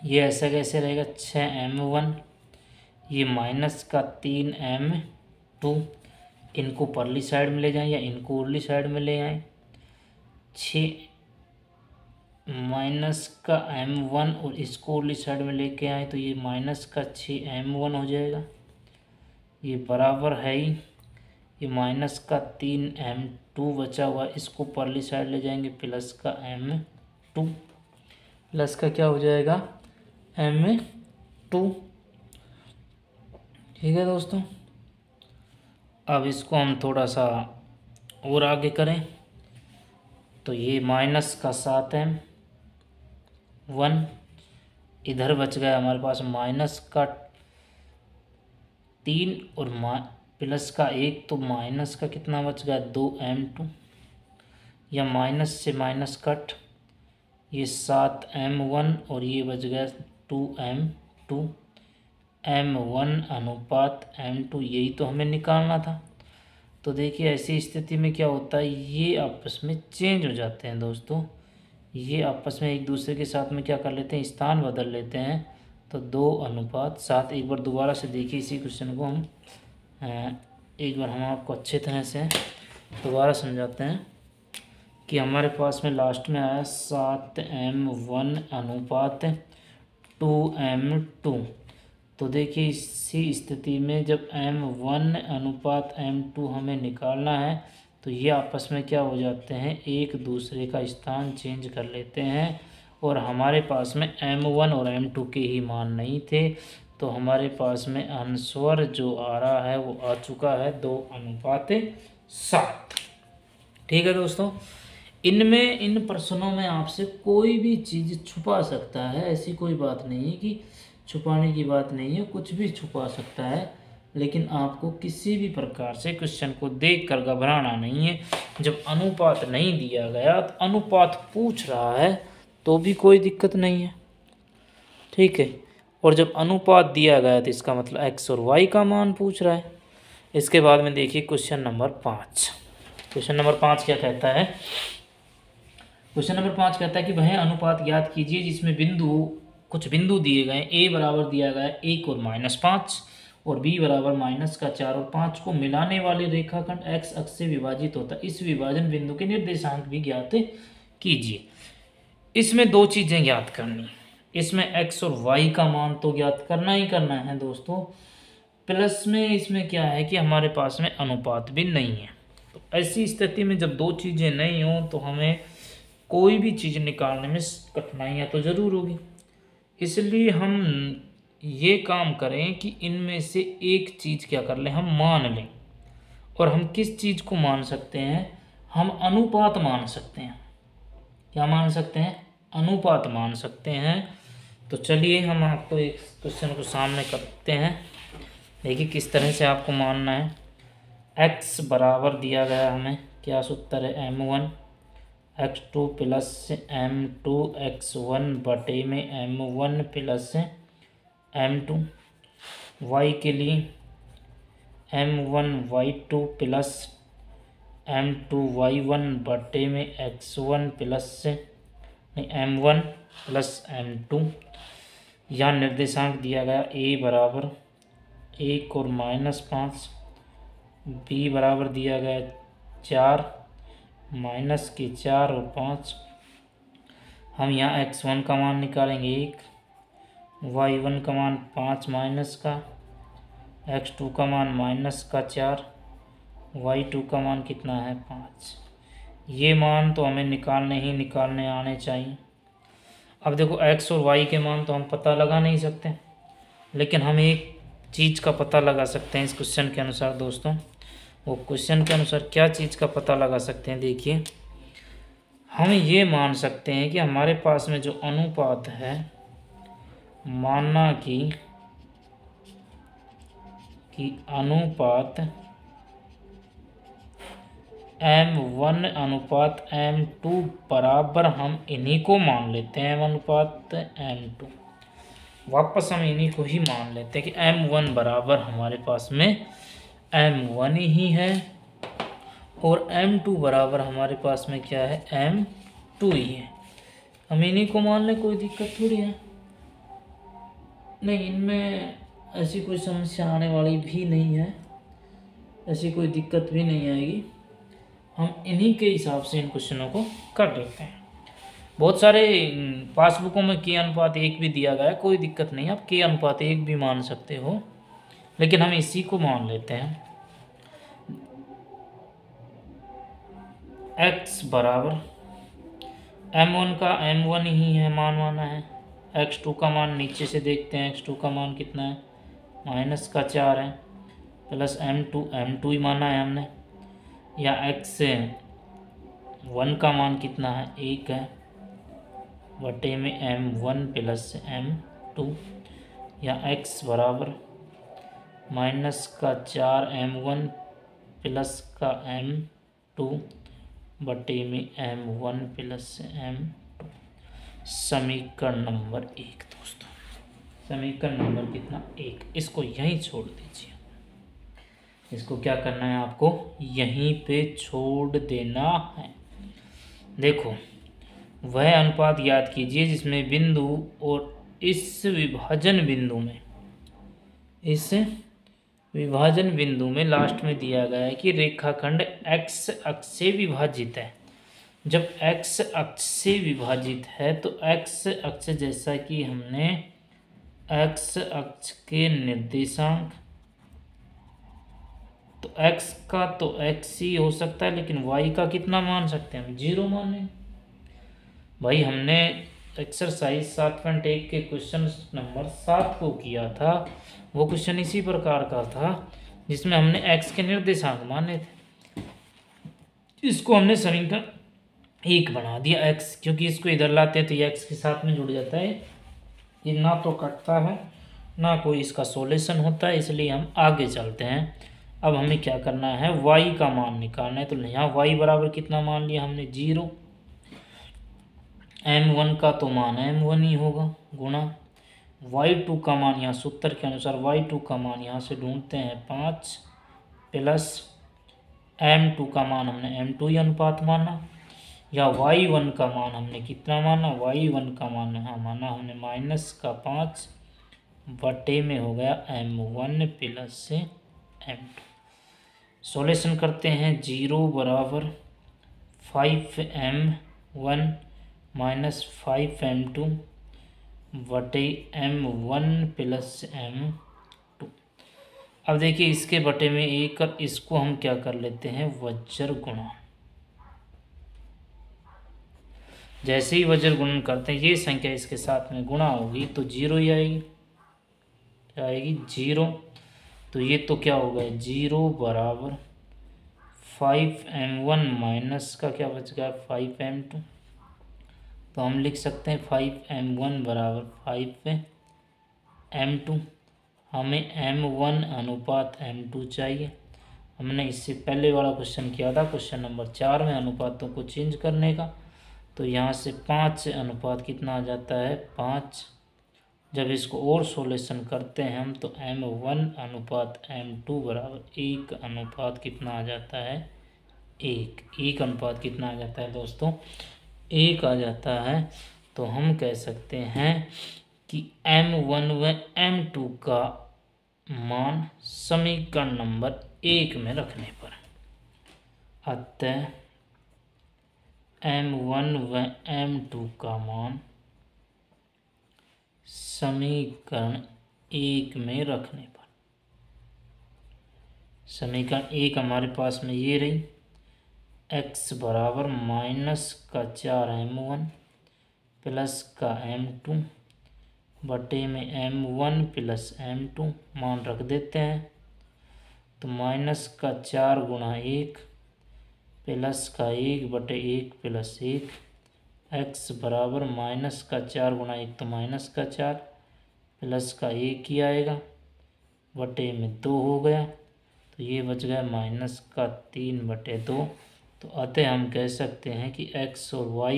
ये ऐसा कैसे रहेगा, 6m1, ये माइनस का 3m2, इनको परली साइड में ले जाएं या इनको उरली साइड में ले आएँ। 6 माइनस का m1 और इसको उरली साइड में लेके आए तो ये माइनस का 6m1 हो जाएगा। ये बराबर है ही, ये माइनस का 3m2 बचा हुआ, इसको परली साइड ले जाएंगे, प्लस का m2, प्लस का क्या हो जाएगा m2। ठीक है दोस्तों, अब इसको हम थोड़ा सा और आगे करें तो ये माइनस का 7m1, इधर बच गया हमारे पास माइनस का 3 और प्लस का 1, तो माइनस का कितना बच गया 2m2, या माइनस से माइनस कट, ये 7m1 और ये बच गया 2m2, m1 अनुपात m2, यही तो हमें निकालना था। तो देखिए ऐसी स्थिति में क्या होता है, ये आपस में चेंज हो जाते हैं दोस्तों, ये आपस में एक दूसरे के साथ में क्या कर लेते हैं, स्थान बदल लेते हैं। तो 2:7, एक बार दोबारा से देखिए इसी क्वेश्चन को हम, एक बार हम आपको अच्छे तरह से दोबारा समझाते हैं कि हमारे पास में लास्ट में आया 7m1 अनुपात 2m2। तो देखिए इसी स्थिति में जब m1 अनुपात m2 हमें निकालना है तो ये आपस में क्या हो जाते हैं, एक दूसरे का स्थान चेंज कर लेते हैं, और हमारे पास में m1 और m2 के ही मान नहीं थे, तो हमारे पास में आंसर जो आ रहा है वो आ चुका है 2:7। ठीक है दोस्तों, इनमें इन प्रश्नों में आपसे कोई भी चीज़ छुपा सकता है, ऐसी कोई बात नहीं है कि छुपाने की बात नहीं है, कुछ भी छुपा सकता है, लेकिन आपको किसी भी प्रकार से क्वेश्चन को देखकर घबराना नहीं है। जब अनुपात नहीं दिया गया तो अनुपात पूछ रहा है तो भी कोई दिक्कत नहीं है, ठीक है, और जब अनुपात दिया गया तो इसका मतलब x और y का मान पूछ रहा है। इसके बाद में देखिए क्वेश्चन नंबर 5। क्वेश्चन नंबर 5 क्या कहता है, क्वेश्चन नंबर 5 कहता है कि वह अनुपात ज्ञात कीजिए जिसमें कुछ बिंदु दिए गए, a बराबर दिया गया 1 और -5 और b बराबर -4 और 5 को मिलाने वाले रेखाखंड x अक्ष से विभाजित होता है। इस विभाजन बिंदु के निर्देशांक भी ज्ञात कीजिए। इसमें दो चीज़ें ज्ञात करनी, इसमें x और y का मान तो ज्ञात करना ही करना है दोस्तों, प्लस में इसमें क्या है कि हमारे पास में अनुपात भी नहीं है। तो ऐसी स्थिति में जब दो चीज़ें नहीं हों तो हमें कोई भी चीज़ निकालने में कठिनाइयाँ तो ज़रूर होगी। इसलिए हम ये काम करें कि इनमें से एक चीज़ क्या कर लें, हम मान लें। और हम किस चीज़ को मान सकते हैं, हम अनुपात मान सकते हैं। क्या मान सकते हैं, अनुपात मान सकते हैं। तो चलिए हम आपको एक क्वेश्चन को सामने करते हैं, देखिए किस तरह से आपको मानना है। x बराबर दिया गया हमें, क्या सूत्र है, m1 x2 plus m2 x1 बटे में m1 प्लस m2, y के लिए m1 y2 plus m2 y1 बटे में x1 plus m1 plus m2। यहाँ निर्देशांक दिया गया a बराबर 1 और -5, b बराबर दिया गया 4 -4 और 5। हम यहाँ x1 का मान निकालेंगे 1, y1 का मान 5 माइनस का, x2 का मान -4, y2 का मान कितना है 5। ये मान तो हमें निकालने आने चाहिए। अब देखो x और y के मान तो हम पता लगा नहीं सकते, लेकिन हम एक चीज़ का पता लगा सकते हैं इस क्वेश्चन के अनुसार दोस्तों। वो क्वेश्चन के अनुसार क्या चीज़ का पता लगा सकते हैं, देखिए हम ये मान सकते हैं कि हमारे पास में जो अनुपात है, माना कि अनुपात M1 अनुपात M2 बराबर, हम इन्हीं को मान लेते हैं M अनुपात M2, वापस हम इन्हीं को ही मान लेते हैं कि M1 बराबर हमारे पास में M1 ही है और M2 बराबर हमारे पास में क्या है, M2 ही है। हम इन्हीं को मान लें, कोई दिक्कत थोड़ी है। नहीं, इनमें ऐसी कोई समस्या आने वाली भी नहीं है, ऐसी कोई दिक्कत भी नहीं आएगी। हम इन्हीं के हिसाब से इन क्वेश्चनों को कर लेते हैं। बहुत सारे पासबुकों में के अनुपात 1 भी दिया गया है, कोई दिक्कत नहीं, आप के अनुपात 1 भी मान सकते हो, लेकिन हम इसी को मान लेते हैं। x बराबर M1 का M1 ही है, मान माना है। x2 का मान नीचे से देखते हैं, x2 का मान कितना है, -4 है, प्लस M2 ही माना है हमने, या x1 का मान कितना है, 1 है, बटे में M1 प्लस M2, या x बराबर -4 M1 प्लस का M2 बटे में M1 प्लस M2। समीकरण नंबर 1 दोस्तों, समीकरण नंबर कितना, 1। इसको यहीं छोड़ दीजिए, इसको क्या करना है आपको, यहीं पे छोड़ देना है। देखो वह अनुपात याद कीजिए जिसमें बिंदु और इस विभाजन बिंदु में लास्ट में दिया गया है कि रेखाखंड x अक्ष से विभाजित है। जब x अक्ष से विभाजित है तो x अक्ष, जैसा कि हमने x अक्ष के निर्देशांक, तो x का तो x ही हो सकता है, लेकिन y का कितना मान सकते हैं हम, 0 माने। भाई हमने एक्सरसाइज 7.1 के क्वेश्चन नंबर 7 को किया था, वो क्वेश्चन इसी प्रकार का था जिसमें हमने x के निर्देशांक माने थे। इसको हमने समीकरण 1 बना दिया x, क्योंकि इसको इधर लाते हैं तो ये x के साथ में जुड़ जाता है, ये ना तो कटता है ना कोई इसका सॉल्यूशन होता है, इसलिए हम आगे चलते हैं। अब हमें क्या करना है, y का मान निकालना है। तो यहाँ y बराबर कितना मान लिया हमने, 0। M1 का तो मान M1 ही होगा, गुणा y2 का मान, यहाँ सूत्र के अनुसार y2 का मान यहाँ से ढूंढते हैं 5, प्लस M2 का मान हमने M2 ही अनुपात माना, या y1 का मान हमने कितना माना, y1 का मान यहाँ माना हमने -5 बटे में हो गया M1 प्लस से M2। सॉल्यूशन करते हैं, 0 बराबर 5M1 -5M2 बटे M1 प्लस M2। अब देखिए इसके बटे में 1 और इसको हम क्या कर लेते हैं, वज्र गुणा। जैसे ही वज्र गुणन करते हैं, ये संख्या इसके साथ में गुणा होगी तो 0 ही आएगी, क्या आएगी, 0। तो ये तो क्या हो गया, 0 बराबर 5M1 माइनस का क्या बच गया, 5M2। तो हम लिख सकते हैं 5M1 बराबर 5M2। हमें M1 अनुपात M2 चाहिए। हमने इससे पहले वाला क्वेश्चन किया था, क्वेश्चन नंबर 4 में, अनुपातों को चेंज करने का। तो यहाँ से 5 अनुपात कितना आ जाता है, 5। जब इसको और सॉल्यूशन करते हैं हम, तो M1 अनुपात M2 बराबर 1 अनुपात कितना आ जाता है, 1 अनुपात कितना आ जाता है दोस्तों, 1 आ जाता है। तो हम कह सकते हैं कि M1 व M2 का मान समीकरण नंबर 1 में रखने पर, अतः M1 व M2 का मान समीकरण 1 में रखने पर, समीकरण 1 हमारे पास में ये रही, x बराबर -4 M1 प्लस का M2 बटे में m1 प्लस m2 मान रख देते हैं। तो माइनस का 4 गुणा 1 प्लस का 1 बटे 1 प्लस 1 x बराबर माइनस का 4 गुणा 1 तो माइनस का 4 प्लस का 1 ही आएगा बटे में 2 हो गया। तो ये बच गया माइनस का 3 बटे 2। तो अतः हम कह सकते हैं कि x और y,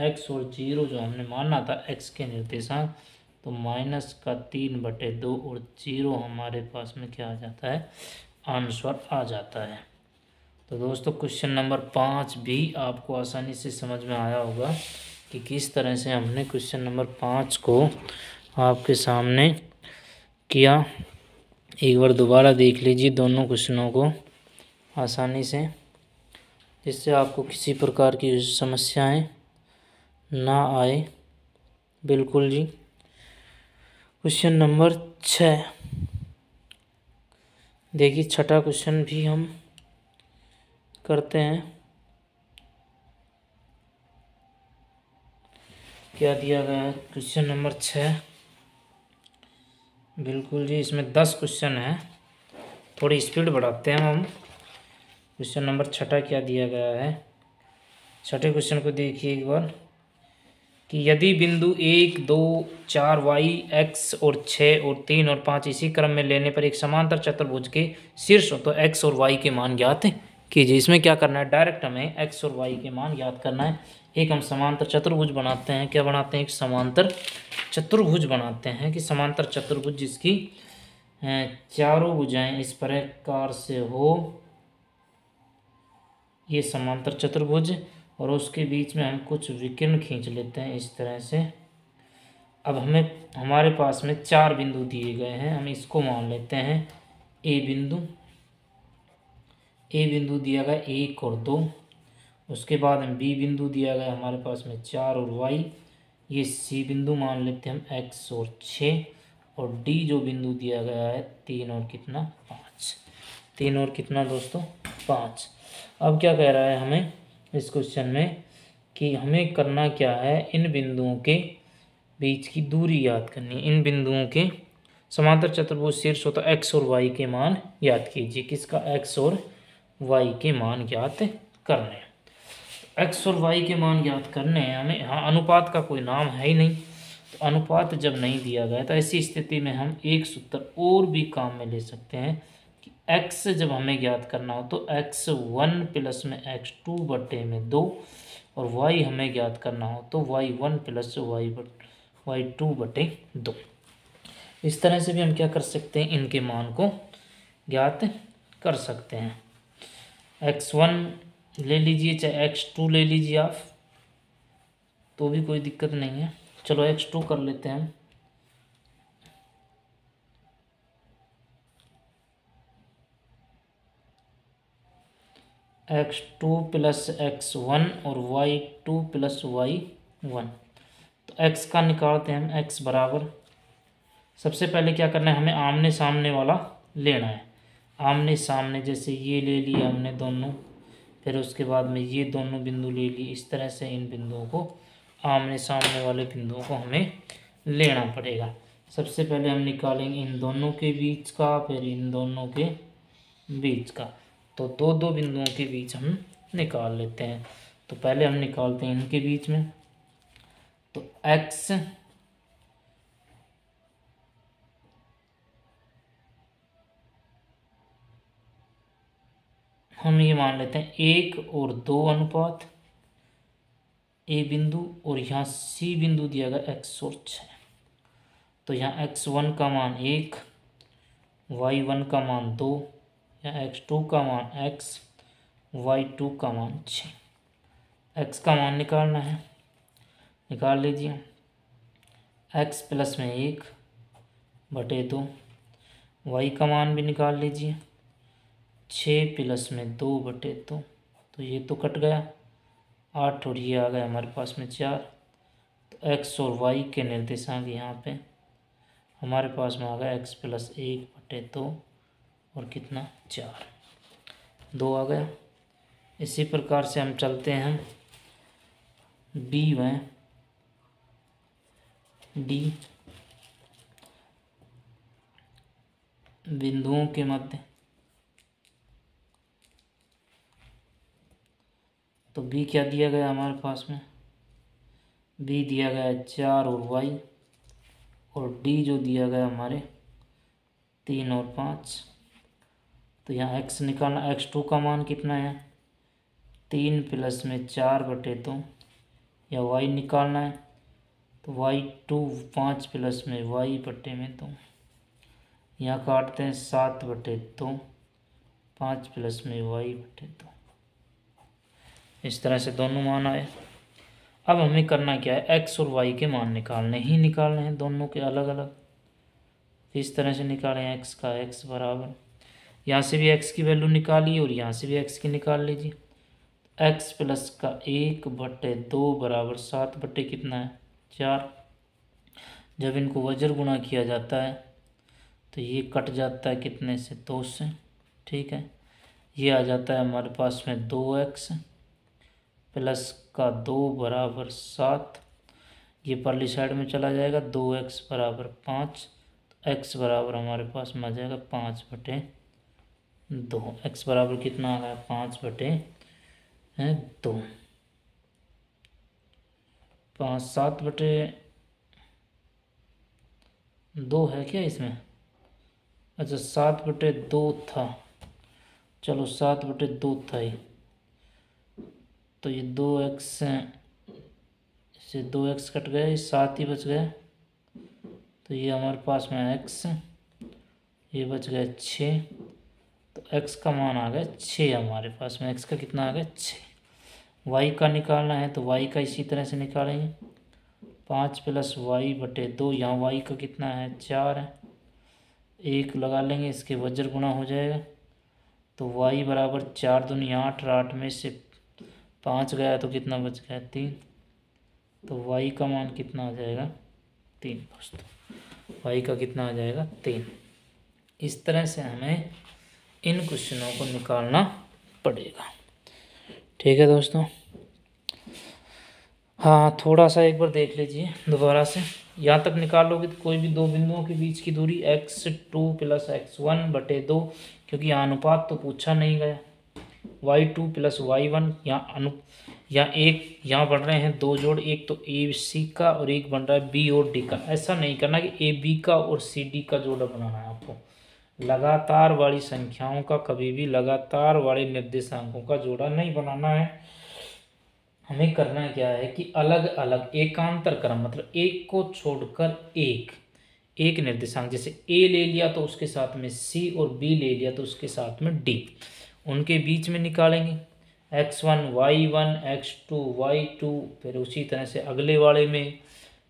x और 0 जो हमने माना था x के निर्देशांक, तो माइनस का 3 बटे 2 और 0 हमारे पास में क्या आ जाता है, आंसर आ जाता है। तो दोस्तों क्वेश्चन नंबर 5 भी आपको आसानी से समझ में आया होगा कि किस तरह से हमने क्वेश्चन नंबर 5 को आपके सामने किया। एक बार दोबारा देख लीजिए दोनों क्वेश्चनों को आसानी से, जिससे आपको किसी प्रकार की समस्याएं ना आए। बिल्कुल जी। क्वेश्चन नंबर 6 देखिए, छठा क्वेश्चन भी हम करते हैं। क्या दिया गया है क्वेश्चन नंबर 6? बिल्कुल जी, इसमें 10 क्वेश्चन है, थोड़ी स्पीड बढ़ाते हैं हम। क्वेश्चन नंबर छठा क्या दिया गया है, छठे क्वेश्चन को देखिए एक बार कि यदि बिंदु 1, 2, 4 y, x और 6 और 3 और 5 इसी क्रम में लेने पर एक समांतर चतुर्भुज के शीर्ष हो तो x और y के मान ज्ञात कीजिए। इसमें क्या करना है, डायरेक्ट हमें x और y के मान ज्ञात करना है। एक हम समांतर चतुर्भुज बनाते हैं, क्या बनाते हैं, एक समांतर चतुर्भुज बनाते हैं कि समांतर चतुर्भुज जिसकी चारों भुजाएं इस प्रकार से हो, ये समांतर चतुर्भुज, और उसके बीच में हम कुछ विकर्ण खींच लेते हैं इस तरह से। अब हमारे पास में 4 बिंदु दिए गए हैं, हम इसको मान लेते हैं ए बिंदु। ए बिंदु दिया गया 1 और 2। उसके बाद हम बी बिंदु दिया गया हमारे पास में 4 और वाई। ये सी बिंदु मान लेते हैं हम एक्स और 6। और डी जो बिंदु दिया गया है 3 और कितना 5। 3 और कितना दोस्तों 5। अब क्या कह रहा है हमें इस क्वेश्चन में कि हमें करना क्या है, इन बिंदुओं के बीच की दूरी याद करनी है। इन बिंदुओं के समांतर चतुर्भुज शीर्ष हो तो एक्स और वाई के मान याद कीजिए। किसका, एक्स और वाई के मान ज्ञात करने हैं। एक्स और वाई के मान ज्ञात करने हैं हमें। हाँ, अनुपात का कोई नाम है ही नहीं, तो अनुपात जब नहीं दिया गया तो ऐसी स्थिति में हम एक सूत्र और भी काम में ले सकते हैं कि x जब हमें ज्ञात करना हो तो x1 प्लस में x2 बटे में 2, और y हमें ज्ञात करना हो तो y1 प्लस y2 बटे 2। इस तरह से भी हम क्या कर सकते हैं, इनके मान को ज्ञात कर सकते हैं। x1 ले लीजिए चाहे x2 ले लीजिए आप, तो भी कोई दिक्कत नहीं है। चलो x2 कर लेते हैं। x2 प्लस x1 और y2 प्लस y1। तो x का निकालते हैं हम। x बराबर, सबसे पहले क्या करना है, हमें आमने सामने वाला लेना है। आमने सामने जैसे ये ले लिया हमने दोनों, फिर उसके बाद में ये दोनों बिंदु ले लिए। इस तरह से इन बिंदुओं को, आमने सामने वाले बिंदुओं को हमें लेना पड़ेगा। सबसे पहले हम निकालेंगे इन दोनों के बीच का, फिर इन दोनों के बीच का। तो दो दो बिंदुओं के बीच हम निकाल लेते हैं। तो पहले हम निकालते हैं इनके बीच में। तो x हम ये मान लेते हैं 1 और 2 अनुपात ए बिंदु, और यहाँ सी बिंदु दिया गया x और 6। तो यहाँ x1 का मान 1, y1 का मान 2, या x2 का मान x, y2 का मान 6। x का मान निकालना है, निकाल लीजिए। x प्लस में 1 बटे 2, y का मान भी निकाल लीजिए 6 प्लस में 2 बटे 2। तो ये तो कट गया 8, और ये आ गया हमारे पास में 4। तो x और y के निर्देशांक यहाँ पे हमारे पास में आ गया x प्लस 1 बटे 2 और कितना 4, 2 आ गया। इसी प्रकार से हम चलते हैं b में d। बिंदुओं के मध्य, तो बी क्या दिया गया हमारे पास में, बी दिया गया 4 और वाई, और डी जो दिया गया हमारे 3 और 5। तो यहाँ एक्स निकालना, x2 का मान कितना है 3 प्लस में 4/2, या y निकालना है तो y2 5 प्लस में y/2। यहाँ काटते हैं 7/2, 5 प्लस में y/2। इस तरह से दोनों मान आए। अब हमें करना क्या है, x और y के मान निकालने हैं दोनों के अलग अलग। इस तरह से निकालें, x का x बराबर, यहाँ से भी x की वैल्यू निकालिए और यहाँ से भी x की निकाल लीजिए। x प्लस का 1/2 बराबर 7 कितना है 4। जब इनको वज्र गुणा किया जाता है तो ये कट जाता है कितने से, 2 से। ठीक है, ये आ जाता है हमारे पास में 2x प्लस का 2 बराबर 7। ये परली साइड में चला जाएगा, 2x बराबर 5, तो x बराबर हमारे पास में आ जाएगा 5/2। x बराबर कितना आ गया 5/2, 5 7/2 है क्या इसमें, अच्छा 7/2 था, चलो 7/2 था ही, तो ये 2x से 2x कट गया, ये 7 ही बच गया, तो ये हमारे पास में x, ये बच गया 6, तो x का मान आ गया 6 हमारे पास में। x का कितना आ गया 6। y का निकालना है तो y का इसी तरह से निकालेंगे, 5 प्लस y/2, यहाँ y का कितना है 4 है, 1 लगा लेंगे, इसके वज्र गुणा हो जाएगा, तो y बराबर 4 दूनी 8, 8 में से 5 गया तो कितना बच गया 3, तो y का मान कितना आ जाएगा 3 दोस्तों, y का कितना आ जाएगा 3। इस तरह से हमें इन क्वेश्चनों को निकालना पड़ेगा। ठीक है दोस्तों, हाँ थोड़ा सा एक बार देख लीजिए दोबारा से, यहाँ तक निकाल लोगे तो कोई भी दो बिंदुओं के बीच की दूरी x2 प्लस x1/2, क्योंकि यहाँ अनुपात तो पूछा नहीं गया, y2 प्लस y1, यहाँ एक यहाँ बन रहे हैं दो जोड़, एक तो ए सी का और एक बन रहा है बी और डी का। ऐसा नहीं करना कि ए बी का और सी डी का जोड़ा बनाना है आपको, लगातार वाली संख्याओं का, कभी भी लगातार वाले निर्देशांकों का जोड़ा नहीं बनाना है। हमें करना क्या है कि अलग अलग एकांतर क्रम, मतलब एक को छोड़कर एक निर्देशांक, जैसे ए ले लिया तो उसके साथ में सी, और बी ले लिया तो उसके साथ में डी, उनके बीच में निकालेंगे x1 y1 x2 y2, फिर उसी तरह से अगले वाले में,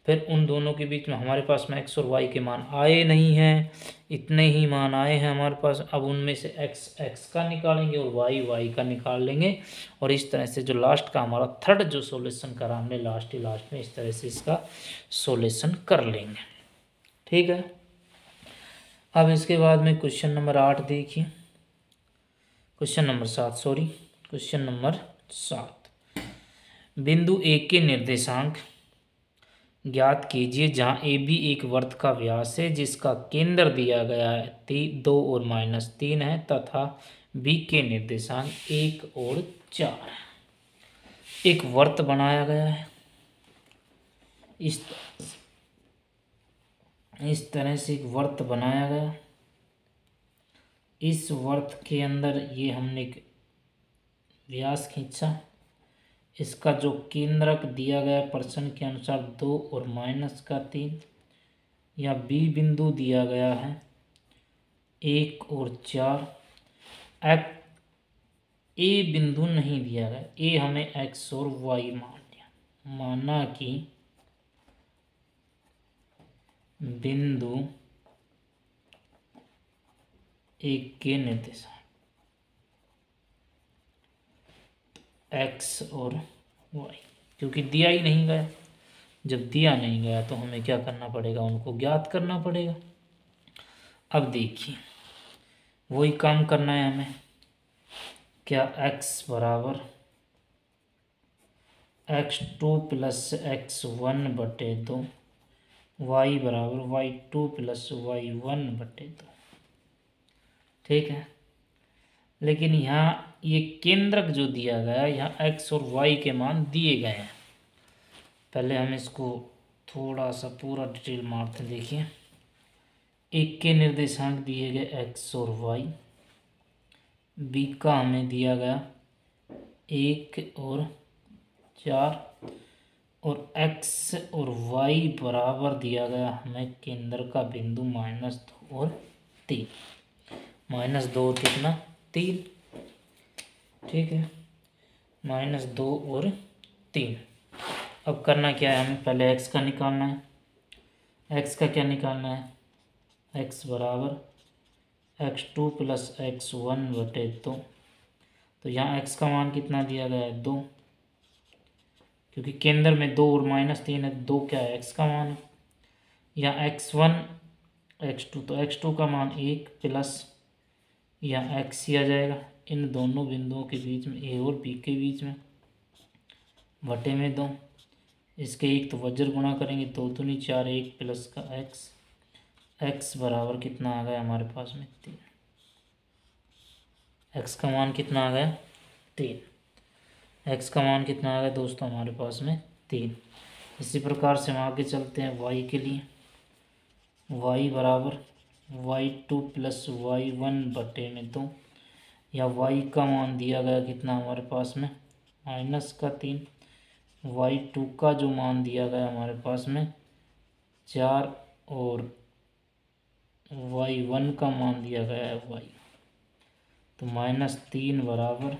फिर उन दोनों के बीच में हमारे पास में x और y के मान आए नहीं हैं, इतने ही मान आए हैं हमारे पास। अब उनमें से x का निकालेंगे और y का निकाल लेंगे, और इस तरह से जो लास्ट का हमारा थर्ड जो सॉल्यूशन करा हमने लास्ट में, इस तरह से इसका सॉल्यूशन कर लेंगे। ठीक है, अब इसके बाद में क्वेश्चन नंबर 8 देखिए, क्वेश्चन नंबर 7, बिंदु ए के निर्देशांक ज्ञात कीजिए जहां ए बी एक वर्त का व्यास है जिसका केंद्र दिया गया है 2 और -3 है, तथा बी के निर्देशांक 1 और 4 है। एक वर्त बनाया गया है, इस तरह से एक वर्त बनाया गया, इस वर्त के अंदर ये हमने व्यास खींचा, इसका जो केंद्रक दिया गया प्रश्न के अनुसार 2 और -3, या बी बिंदु दिया गया है 1 और 4, ए बिंदु नहीं दिया गया, ए हमें x और y मान लिया, माना कि बिंदु एक के निर्देशांक x और y, क्योंकि दिया ही नहीं गया, जब दिया नहीं गया तो हमें क्या करना पड़ेगा, उनको ज्ञात करना पड़ेगा। अब देखिए वही काम करना है हमें, क्या x बराबर x2 प्लस x1/2, y बराबर y2 प्लस y1/2। ठीक है। लेकिन यहाँ ये केंद्रक जो दिया गया है, यहाँ x और y के मान दिए गए हैं। पहले हम इसको थोड़ा सा पूरा डिटेल मारते हैं। देखिए, एक के निर्देशांक दिए गए x और y, b का हमें दिया गया 1 और 4, और x और y बराबर दिया गया हमें केंद्र का बिंदु -2 और 3। -2 और कितना 3, ठीक है, -2 और 3। अब करना क्या है, हमें पहले x का निकालना है। x का क्या निकालना है, x बराबर x2 + x1 बटे 2। तो यहाँ x का मान कितना दिया गया है 2, क्योंकि केंद्र में 2 और -3 है, 2 क्या है x का मान है। यहाँ x1 x2, तो x2 का मान 1 प्लस यहाँ x ही आ जाएगा इन दोनों बिंदुओं के बीच में, a और b के बीच में, बटे में 2। इसके एक तो वज्र गुणा करेंगे, 2 दूनी 4, 1 प्लस का x बराबर कितना आ गया हमारे पास में 3। x का मान कितना आ गया 3। x का मान कितना आ गया दोस्तों हमारे पास में 3। इसी प्रकार से हम आगे चलते हैं y के लिए। y बराबर y2 + y1 बटे में 2, या y का मान दिया गया कितना हमारे पास में -3। y2 का जो मान दिया गया हमारे पास में 4, और y1 का मान दिया गया है y, तो -3 बराबर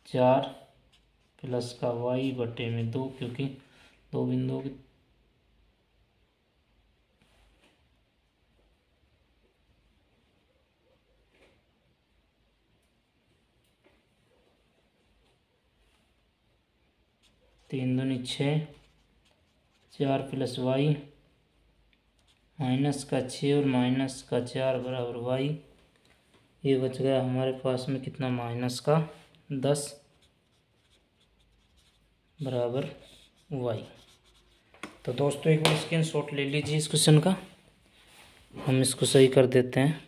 4 प्लस का y बटे में 2, क्योंकि दो बिंदुओं की तीन दूनी 6, 4 प्लस y -6 और -4 बराबर y। ये बच गया हमारे पास में कितना -10 बराबर y। तो दोस्तों एक बार स्क्रीनशॉट ले लीजिए इस क्वेश्चन का, हम इसको सही कर देते हैं।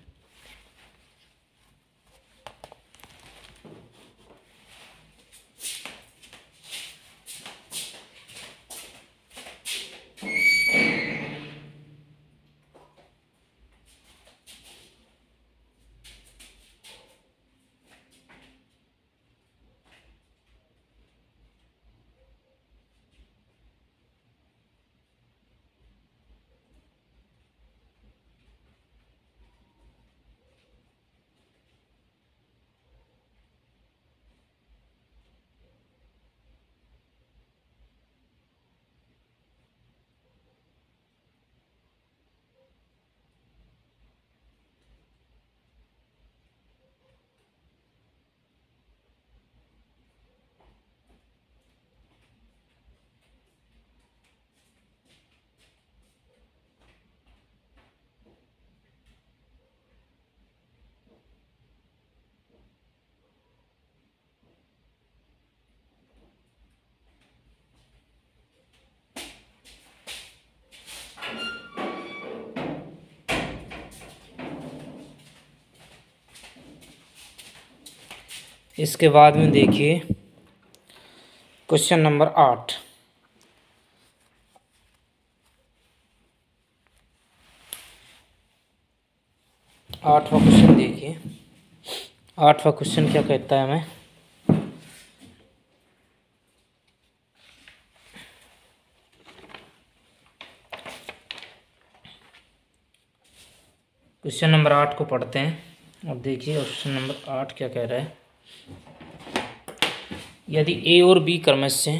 इसके बाद में देखिए क्वेश्चन नंबर 8। आठवां क्वेश्चन देखिए। आठवां क्वेश्चन क्या कहता है हमें, क्वेश्चन नंबर 8 को पढ़ते हैं और देखिए क्वेश्चन नंबर 8 क्या कह रहा है। यदि a और b क्रमश से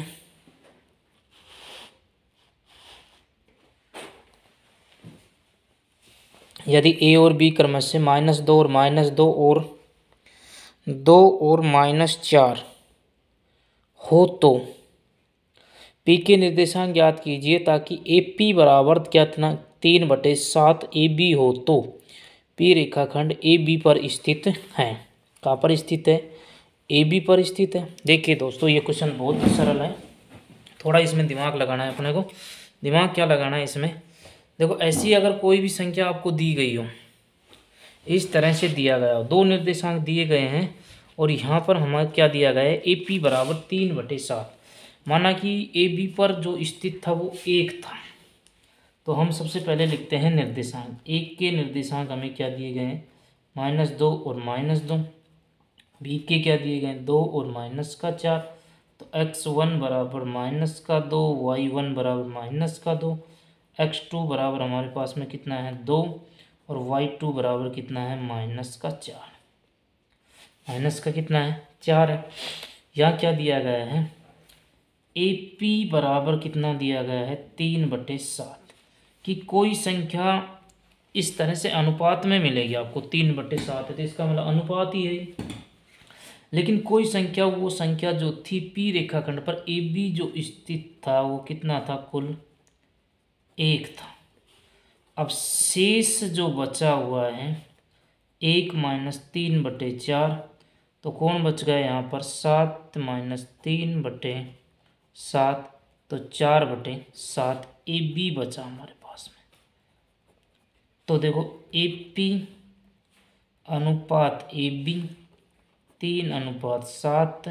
-2 और -2 और -4 हो तो p के निर्देशांक ज्ञात कीजिए, ताकि AP बराबर क्या 3/7 AB हो तो P रेखाखंड AB पर स्थित है। कहाँ पर स्थित है, AB पर स्थित है। देखिए दोस्तों ये क्वेश्चन बहुत ही सरल है, थोड़ा इसमें दिमाग लगाना है अपने को। दिमाग क्या लगाना है इसमें, देखो ऐसी अगर कोई भी संख्या आपको दी गई हो, इस तरह से दिया गया, दो निर्देशांक दिए गए हैं और यहाँ पर हमें क्या दिया गया है, ए पी बराबर 3/7। माना कि ए बी पर जो स्थित था वो 1 था, तो हम सबसे पहले लिखते हैं निर्देशांक। एक के निर्देशांक हमें क्या दिए गए हैं, -2 और -2। बी के क्या दिए गए हैं, 2 और -4। तो x1 बराबर -2, y1 बराबर -2, x2 बराबर हमारे पास में कितना है 2 और y2 बराबर कितना है -4। माइनस का कितना है 4 है। यहाँ क्या दिया गया है, ए पी बराबर कितना दिया गया है 3/7 कि कोई संख्या इस तरह से अनुपात में मिलेगी आपको। 3/7 है तो इसका मतलब अनुपात ही है। लेकिन कोई संख्या, वो संख्या जो थी पी रेखाखंड पर ए बी जो स्थित था वो कितना था, कुल 1 था। अब शेष जो बचा हुआ है 1 - 3/4, तो कौन बच गया यहाँ पर 7 - 3/7, तो 4/7 ए बी बचा हमारे पास में। तो देखो ए पी अनुपात ए बी 3:7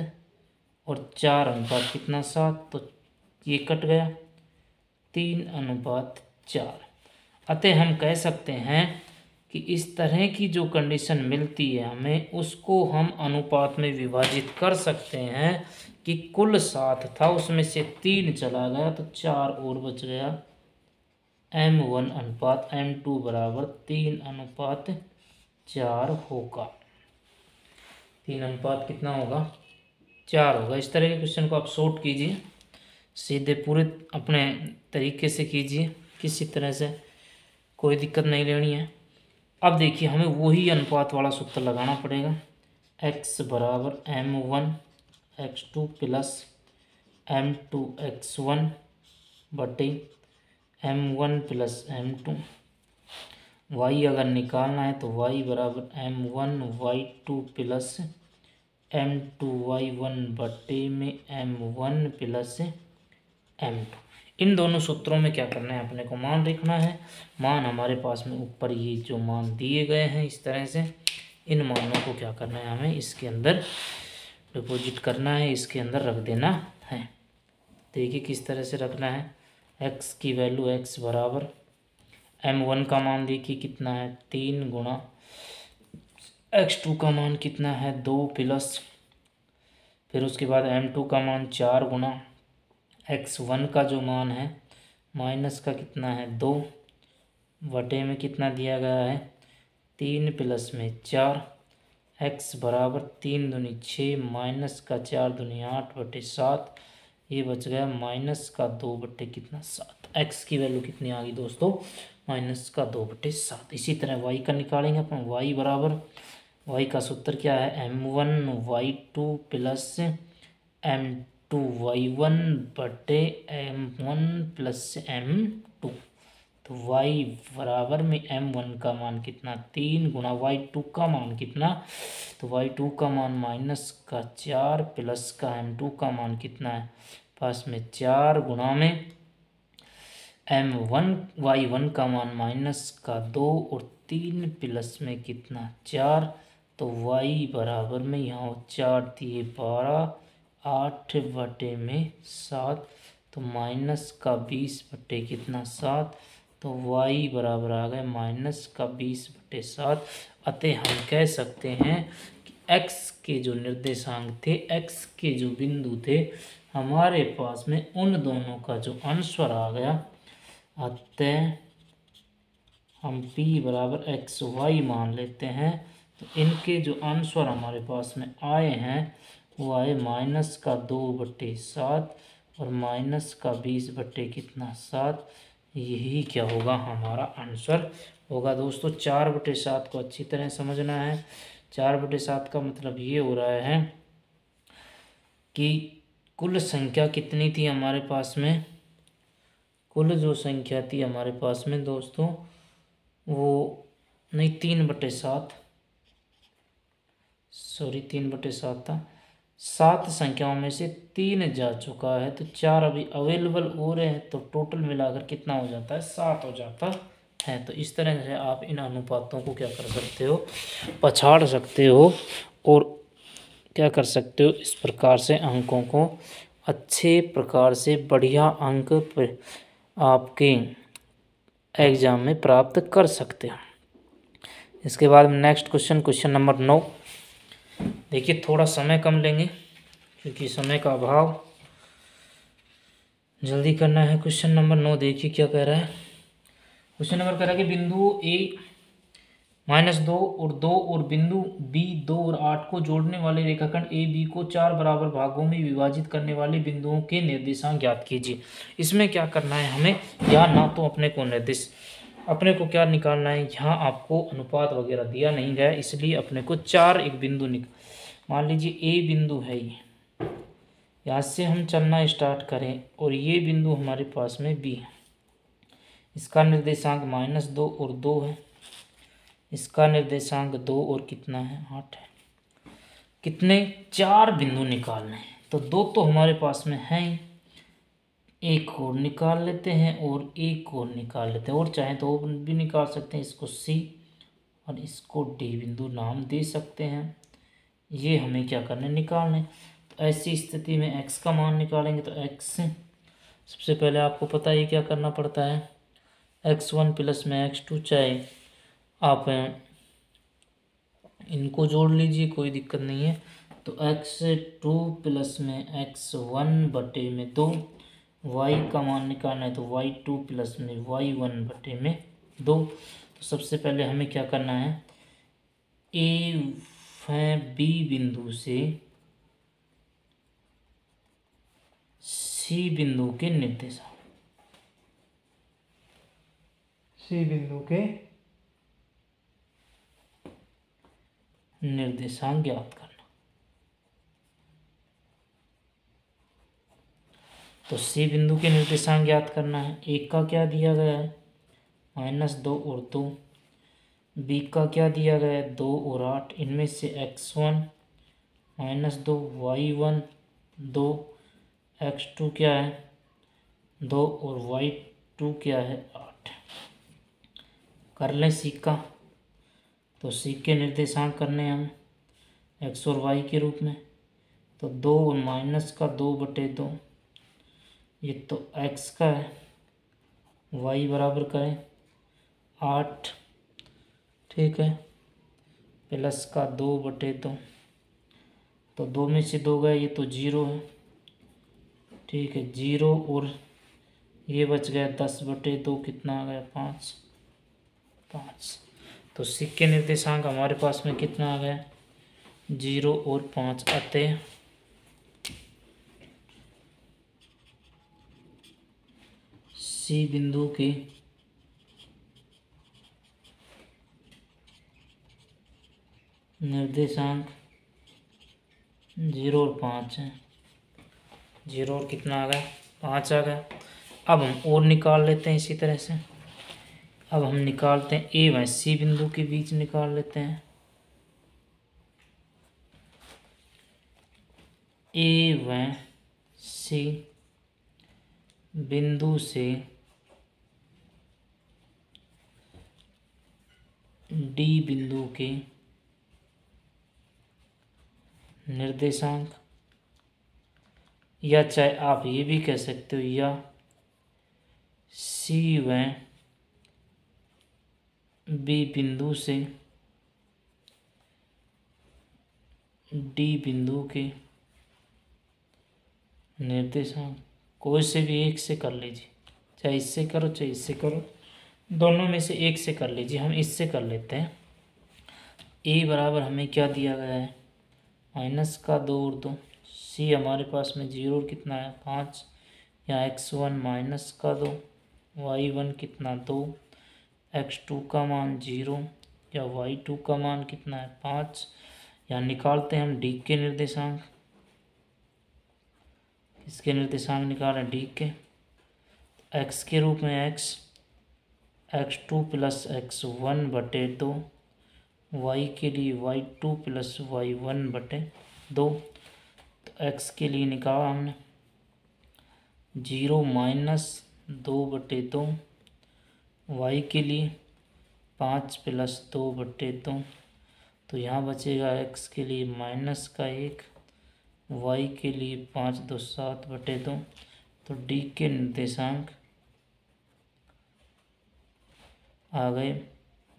और 4 कितना 7, तो ये कट गया 3:4। अतः हम कह सकते हैं कि इस तरह की जो कंडीशन मिलती है हमें, उसको हम अनुपात में विभाजित कर सकते हैं कि कुल 7 था, उसमें से 3 चला गया तो 4 और बच गया। m1 अनुपात m2 बराबर 3:4 होगा। 3 कितना होगा 4 होगा। इस तरह के क्वेश्चन को आप शॉर्ट कीजिए, सीधे पूरे अपने तरीके से कीजिए, किसी तरह से कोई दिक्कत नहीं लेनी है। अब देखिए हमें वही अनुपात वाला सूत्र लगाना पड़ेगा। x बराबर m1 x2 plus m2 x1 बटे m1 प्लस m2। y अगर निकालना है तो y बराबर m1 y2 plus m2 y1 बटे में m1 प्लस m2। इन दोनों सूत्रों में क्या करना है, अपने को मान लिखना है। मान हमारे पास में ऊपर ये जो मान दिए गए हैं इस तरह से, इन मानों को क्या करना है, हमें इसके अंदर डिपॉजिट करना है, इसके अंदर रख देना है। देखिए किस तरह से रखना है। x की वैल्यू x बराबर m1 का मान देखिए कितना है 3 गुणा x2 का मान कितना है 2 प्लस, फिर उसके बाद m2 का मान 4 गुणा x1 का जो मान है माइनस का कितना है 2 बटे में कितना दिया गया है 3 प्लस में 4। x बराबर 3 दूनी 6 माइनस का 4 दूनी 8 बटे 7, ये बच गया माइनस का 2 बटे कितना 7। x की वैल्यू कितनी आ गई दोस्तों, माइनस का 2 बटे 7। इसी तरह y का निकालेंगे अपन। y बराबर, y का सूत्र क्या है m1 y2 plus m2 y1 बटे m1 प्लस m2। तो y बराबर में m1 का मान कितना 3 गुणा y2 का मान कितना, तो y2 का मान माइनस का 4 प्लस का m2 का मान कितना है पास में 4 गुणा में m1 y1 का मान माइनस का 2 और 3 प्लस में कितना 4। तो y बराबर में यहाँ 4 दिए 12 8 बटे में 7, तो माइनस का 20 बटे कितना 7, तो y बराबर आ गए माइनस का 20 बटे 7। अतः हम कह सकते हैं कि x के जो निर्देशांक थे, x के जो बिंदु थे हमारे पास में, उन दोनों का जो आंसर आ गया, अतः हम p बराबर xy मान लेते हैं। तो इनके जो आंसर हमारे पास में आए हैं वो आए माइनस का 2 बटे 7 और माइनस का 20 बटे कितना 7। यही क्या होगा, हमारा आंसर होगा। दोस्तों 4/7 को अच्छी तरह समझना है। 4/7 का मतलब ये हो रहा है कि कुल संख्या कितनी थी हमारे पास में, कुल जो संख्या थी हमारे पास में दोस्तों वो नहीं 3/7, सॉरी 3/7 था। 7 संख्याओं में से 3 जा चुका है तो 4 अभी अवेलेबल हो रहे हैं, तो टोटल मिलाकर कितना हो जाता है 7 हो जाता है। तो इस तरह से आप इन अनुपातों को क्या कर सकते हो, पछाड़ सकते हो और क्या कर सकते हो, इस प्रकार से अंकों को अच्छे प्रकार से बढ़िया अंक आपके एग्ज़ाम में प्राप्त कर सकते हो। इसके बाद नेक्स्ट क्वेश्चन नंबर 9। देखिए थोड़ा समय कम लेंगे क्योंकि समय का अभाव, जल्दी करना है। क्वेश्चन नंबर 9 देखिए क्या कह रहा है। क्वेश्चन नंबर कह रहा है कि बिंदु A -2 और 2 और बिंदु B 2 और 8 को जोड़ने वाले रेखाखंड ए बी को 4 बराबर भागों में विभाजित करने वाले बिंदुओं के निर्देशांक ज्ञात कीजिए। इसमें क्या करना है हमें, या ना तो अपने को क्या निकालना है, यहाँ आपको अनुपात वगैरह दिया नहीं गया, इसलिए अपने को 4 एक बिंदु मान लीजिए ए बिंदु है ये, यहाँ से हम चलना स्टार्ट करें और ये बिंदु हमारे पास में बी है, इसका निर्देशांक -2 और 2 है, इसका निर्देशांक 2 और कितना है 8 है। कितने, 4 बिंदु निकालने हैं। तो 2 तो हमारे पास में है ही, एक और निकाल लेते हैं और एक और निकाल लेते हैं, और चाहे तो भी निकाल सकते हैं, इसको सी और इसको डी बिंदु नाम दे सकते हैं। ये हमें क्या करने, निकालने। तो ऐसी स्थिति में x का मान निकालेंगे तो x सबसे पहले आपको पता है क्या करना पड़ता है, x1 प्लस में x2, चाहे आप इनको जोड़ लीजिए कोई दिक्कत नहीं है। तो x2 प्लस में x1 बटे में 2, y का मान निकालना है तो y2 प्लस में y1 बटे में 2। तो सबसे पहले हमें क्या करना है, बी बिंदु से सी बिंदु के निर्देशांक, सी बिंदु के निर्देशांक ज्ञात करना। तो सी बिंदु के निर्देशांक ज्ञात करना है। एक का क्या दिया गया है, -2 और 2। बी का क्या दिया गया है, 2 और 8। इनमें से x1 -2, y1 2, x2 क्या है 2 और y2 क्या है 8। कर लें सी का। तो सी के निर्देशांक करने हैं हम x और y के रूप में। तो 2 और -2/2, ये तो x का है, y बराबर करें 8, ठीक है, प्लस का 2/2। तो 2 में से 2 गए, ये तो 0 है, ठीक है, 0 और ये बच गया 10/2, कितना आ गया 5। तो सी के निर्देशांक हमारे पास में कितना आ गया, 0 और 5 आते हैं। सी बिंदु के निर्देशांक 0 और 5 है, 0 और कितना आ गया 5 आ गया। अब हम और निकाल लेते हैं इसी तरह से। अब हम निकालते हैं ए व सी बिंदु के बीच निकाल लेते हैं, ए व सी बिंदु से डी बिंदु के निर्देशांक, या चाहे आप ये भी कह सकते हो, या सी व बी बिंदु से डी बिंदु के निर्देशांक, कोई से भी एक से कर लीजिए, चाहे इससे करो चाहे इससे करो, दोनों में से एक से कर लीजिए। हम इससे कर लेते हैं। ए बराबर हमें क्या दिया गया है, -2 और 2। सी हमारे पास में 0 और कितना है 5, या x1 -2, y1 कितना 2, x2 का मान 0, या y2 का मान कितना है 5। या निकालते हैं हम डी के निर्देशांक। इसके निर्देशांक निकाल रहे हैं डी के, x के रूप में x2 प्लस x1/2, y के लिए y2 प्लस y1/2। तो x के लिए निकाला हमने 0 -2/2, वाई के लिए 5+2/2, तो यहाँ बचेगा एक्स के लिए -1, वाई के लिए 5 2 7/2। तो डी के निर्देशांक आ गए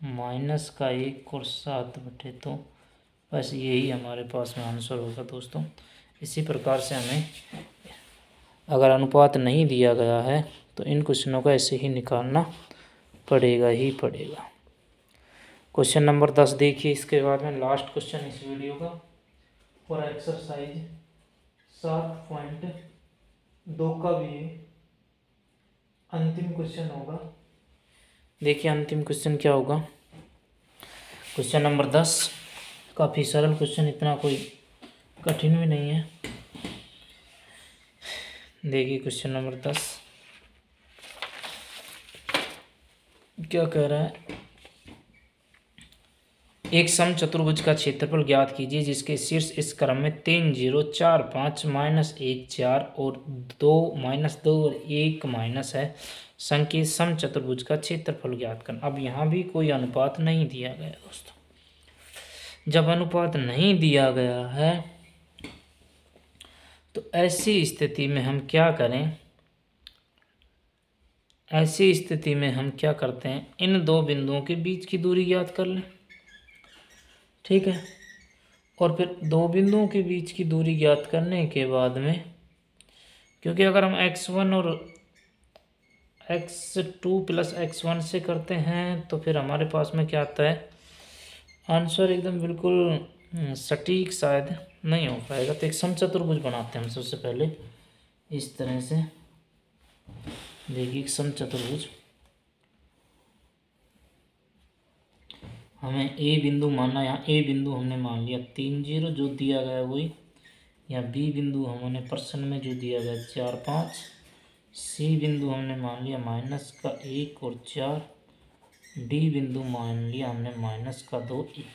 -1 और 7/2। बस यही हमारे पास में आंसर होगा दोस्तों। इसी प्रकार से हमें अगर अनुपात नहीं दिया गया है तो इन क्वेश्चनों को ऐसे ही निकालना पड़ेगा ही पड़ेगा। क्वेश्चन नंबर 10 देखिए, इसके बाद में लास्ट क्वेश्चन इस वीडियो का और एक्सरसाइज 7.2 का भी अंतिम क्वेश्चन होगा। देखिए अंतिम क्वेश्चन क्या होगा। क्वेश्चन नंबर 10 काफ़ी सरल क्वेश्चन, इतना कोई कठिन भी नहीं है। देखिए क्वेश्चन नंबर 10 क्या कह रहा है। एक समचतुर्भुज का क्षेत्रफल ज्ञात कीजिए जिसके शीर्ष इस क्रम में 3 0 4 5 -1 4 और 2 -2 और 1 माइनस है। संकेत समचतुर्भुज का क्षेत्रफल ज्ञात करना। अब यहाँ भी कोई अनुपात नहीं दिया गया दोस्तों। जब अनुपात नहीं दिया गया है तो ऐसी स्थिति में हम क्या करें, ऐसी स्थिति में हम क्या करते हैं, इन दो बिंदुओं के बीच की दूरी ज्ञात कर लें। ठीक है, और फिर दो बिंदुओं के बीच की दूरी ज्ञात करने के बाद में, क्योंकि अगर हम x1 और x2 + x1 से करते हैं तो फिर हमारे पास में क्या आता है, आंसर एकदम बिल्कुल सटीक शायद नहीं हो पाएगा। तो एक समचतुर्भुज बनाते हैं हम सबसे पहले इस तरह से। देखिए समचतुर्भुज हमें ए बिंदु मानना, यहाँ ए बिंदु हमने मान लिया 3 0 जो दिया गया वही, या बी बिंदु हमने प्रश्न में जो दिया गया 4 5, सी बिंदु हमने मान लिया -1 और 4, डी बिंदु मान लिया हमने -2 1।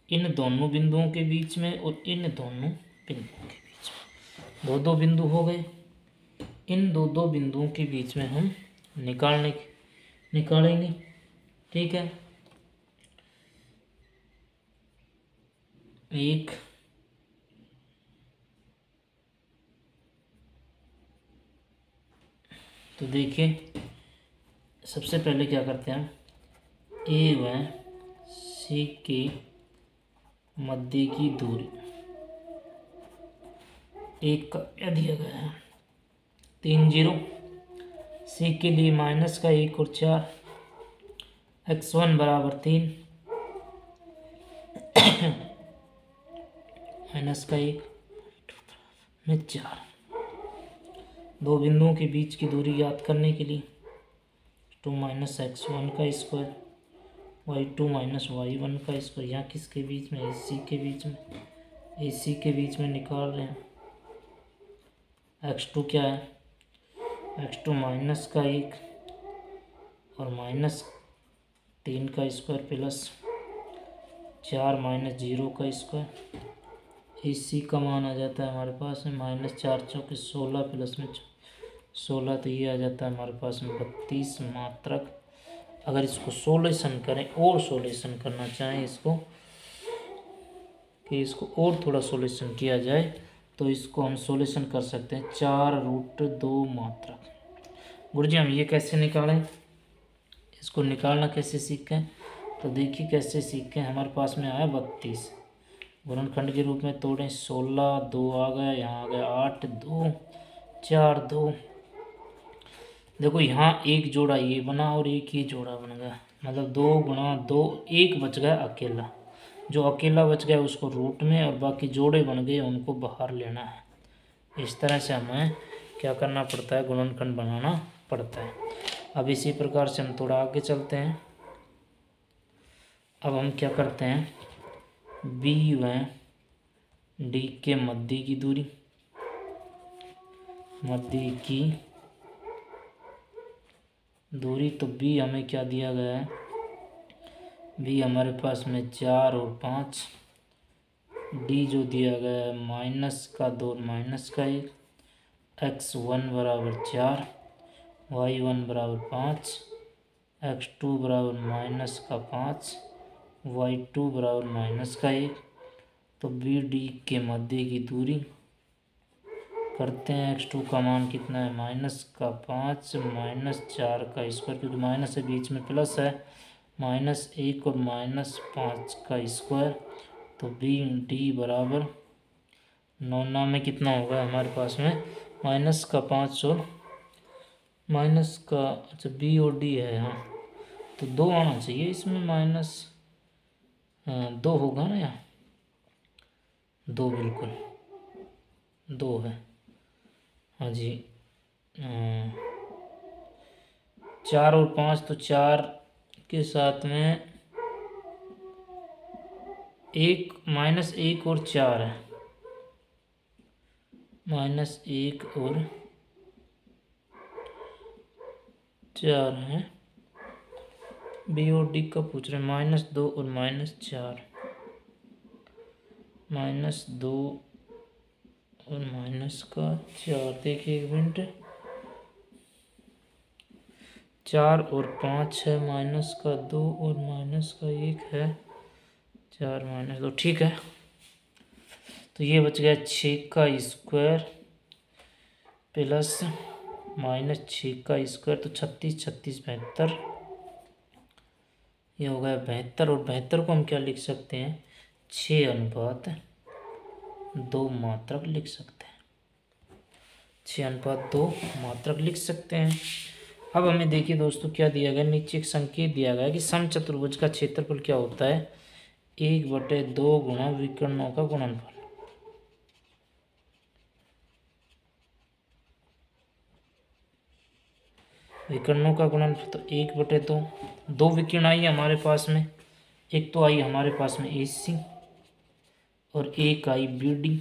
इन दोनों बिंदुओं के बीच में और इन दोनों बिंदुओं के बीच में दो बिंदु हो गए। इन दो बिंदुओं के बीच में हम निकालेंगे। ठीक है, एक तो देखिए सबसे पहले क्या करते हैं, ए व सी के मध्य की दूरी एक का क्या दिया गया है 3 0, सी के लिए -1 और 4, x1 = 3 -1 में 4। दो बिंदुओं के बीच की दूरी याद करने के लिए 2 - x1 का स्क्वायर y2 - y1 का स्क्वायर, यहाँ किसके बीच में, AC के बीच में, AC के बीच में निकाल रहे हैं। x2 क्या है, x2 -1 और -3 का स्क्वायर प्लस 4 - 0 का स्क्वायर। AC का मान आ जाता है हमारे पास में -4 × 16 प्लस में 16, तो ये आ जाता है हमारे पास में 32 मात्रक। अगर इसको सोल्यूशन करें और सोल्यूशन करना चाहें इसको, कि इसको और थोड़ा सोल्यूशन किया जाए तो इसको हम सोल्यूशन कर सकते हैं 4√2 मात्रक। गुरुजी हम ये कैसे निकालें, इसको निकालना कैसे सीखें, तो देखिए कैसे सीखें। हमारे पास में आया 32, गुणनखंड के रूप में तोड़ें 16, 2 आ गया, यहाँ आ गया 8, 2 4 2। देखो यहाँ एक जोड़ा ये बना और एक ये जोड़ा बन गया, मतलब 2 × 2 1 बच गया अकेला। जो अकेला बच गया उसको रूट में और बाकी जोड़े बन गए उनको बाहर लेना है। इस तरह से हमें क्या करना पड़ता है, गुणनखंड बनाना पड़ता है। अब इसी प्रकार से हम थोड़ा आगे चलते हैं। अब हम क्या करते हैं, बी व डी के मध्य की दूरी, तो बी हमें क्या दिया गया है, बी हमारे पास में 4 और 5, डी जो दिया गया है -2 और -1, x1 = 4, y1 = 5, x2 बराबर -5, y2 बराबर -1। तो बी डी के मध्य की दूरी करते हैं। x2 का मान कितना है, -5 -4 का स्क्वायर, क्योंकि माइनस है बीच में प्लस है, -1 और -5 का स्क्वायर। तो बी डी बराबर 9 में कितना होगा हमारे पास में, -5 और अच्छा बी और डी है, हाँ तो 2 आना चाहिए इसमें, -2 होगा ना यहाँ, 2 बिल्कुल 2 है, हाँ जी। 4 और 5, तो 4 के साथ में -1 और 4 है, -1 और 4 है। बी और डी का पूछ रहे हैं, -2 और -4, -2 और -4। देखिए एक मिनट, 4 और 5 है, -2 और -1 है, 4 -2, ठीक है। तो ये बच गया 6 का स्क्वायर प्लस -6 का स्क्वायर, तो 36 36 72, ये हो गया 72। और 72 को हम क्या लिख सकते हैं, 6:2 मात्रक लिख सकते हैं, 6:2 मात्रक लिख सकते हैं। अब हमें देखिए दोस्तों क्या दिया गया, नीचे एक संकेत दिया गया है कि समचतुर्भुज का क्षेत्रफल क्या होता है, 1/2 गुणा विकर्णों का गुणनफल। विकर्णों का गुणनफल तो 1/2, 2 विकर्ण आई हमारे पास में, एक तो आई हमारे पास में AC और एक आई BD।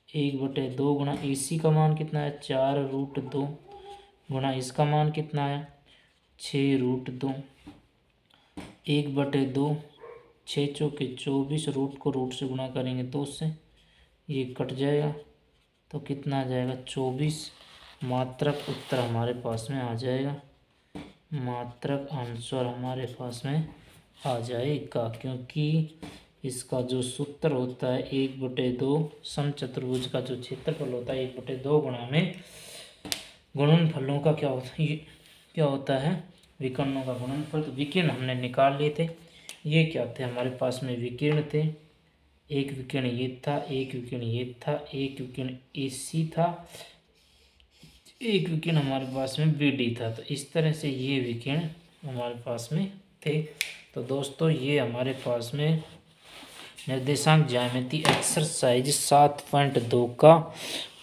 1/2 गुणा AC का मान कितना है, 4√2 गुणा इसका मान कितना है, 6√2। 1/2, 6 चौके 24, रूट को रूट से गुणा करेंगे 2 से, ये कट जाएगा, तो कितना आ जाएगा 24। मात्रक उत्तर हमारे पास में आ जाएगा, मात्रक आंसर हमारे पास में आ जाएगा, क्योंकि इसका जो सूत्र होता है 1/2, समचतुर्भुज का जो क्षेत्रफल होता है 1/2 गुणा में गुणनफलों का क्या होता है, विकर्णों का गुणनफल। तो विकर्ण हमने निकाल लिए थे, ये क्या थे हमारे पास में, विकर्ण थे। एक विकर्ण ये था, एक विकर्ण ये था, एक विकर्ण AC था, एक विकर्ण हमारे पास में BD था। तो इस तरह से ये विकर्ण हमारे पास में थे। तो दोस्तों ये हमारे पास में निर्देशांक ज्यामिति एक्सरसाइज 7.2 का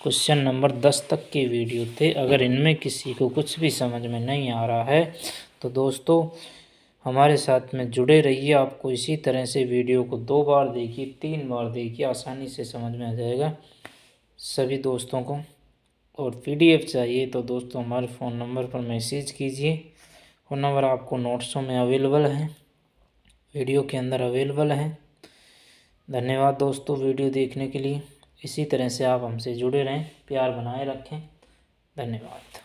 क्वेश्चन नंबर 10 तक के वीडियो थे। अगर इनमें किसी को कुछ भी समझ में नहीं आ रहा है तो दोस्तों हमारे साथ में जुड़े रहिए। आपको इसी तरह से वीडियो को 2 बार देखिए, 3 बार देखिए, आसानी से समझ में आ जाएगा सभी दोस्तों को। और PDF चाहिए तो दोस्तों हमारे फ़ोन नंबर पर मैसेज कीजिए। फ़ोन नंबर आपको नोट्सों में अवेलेबल है, वीडियो के अंदर अवेलेबल है। धन्यवाद दोस्तों वीडियो देखने के लिए। इसी तरह से आप हमसे जुड़े रहें, प्यार बनाए रखें। धन्यवाद।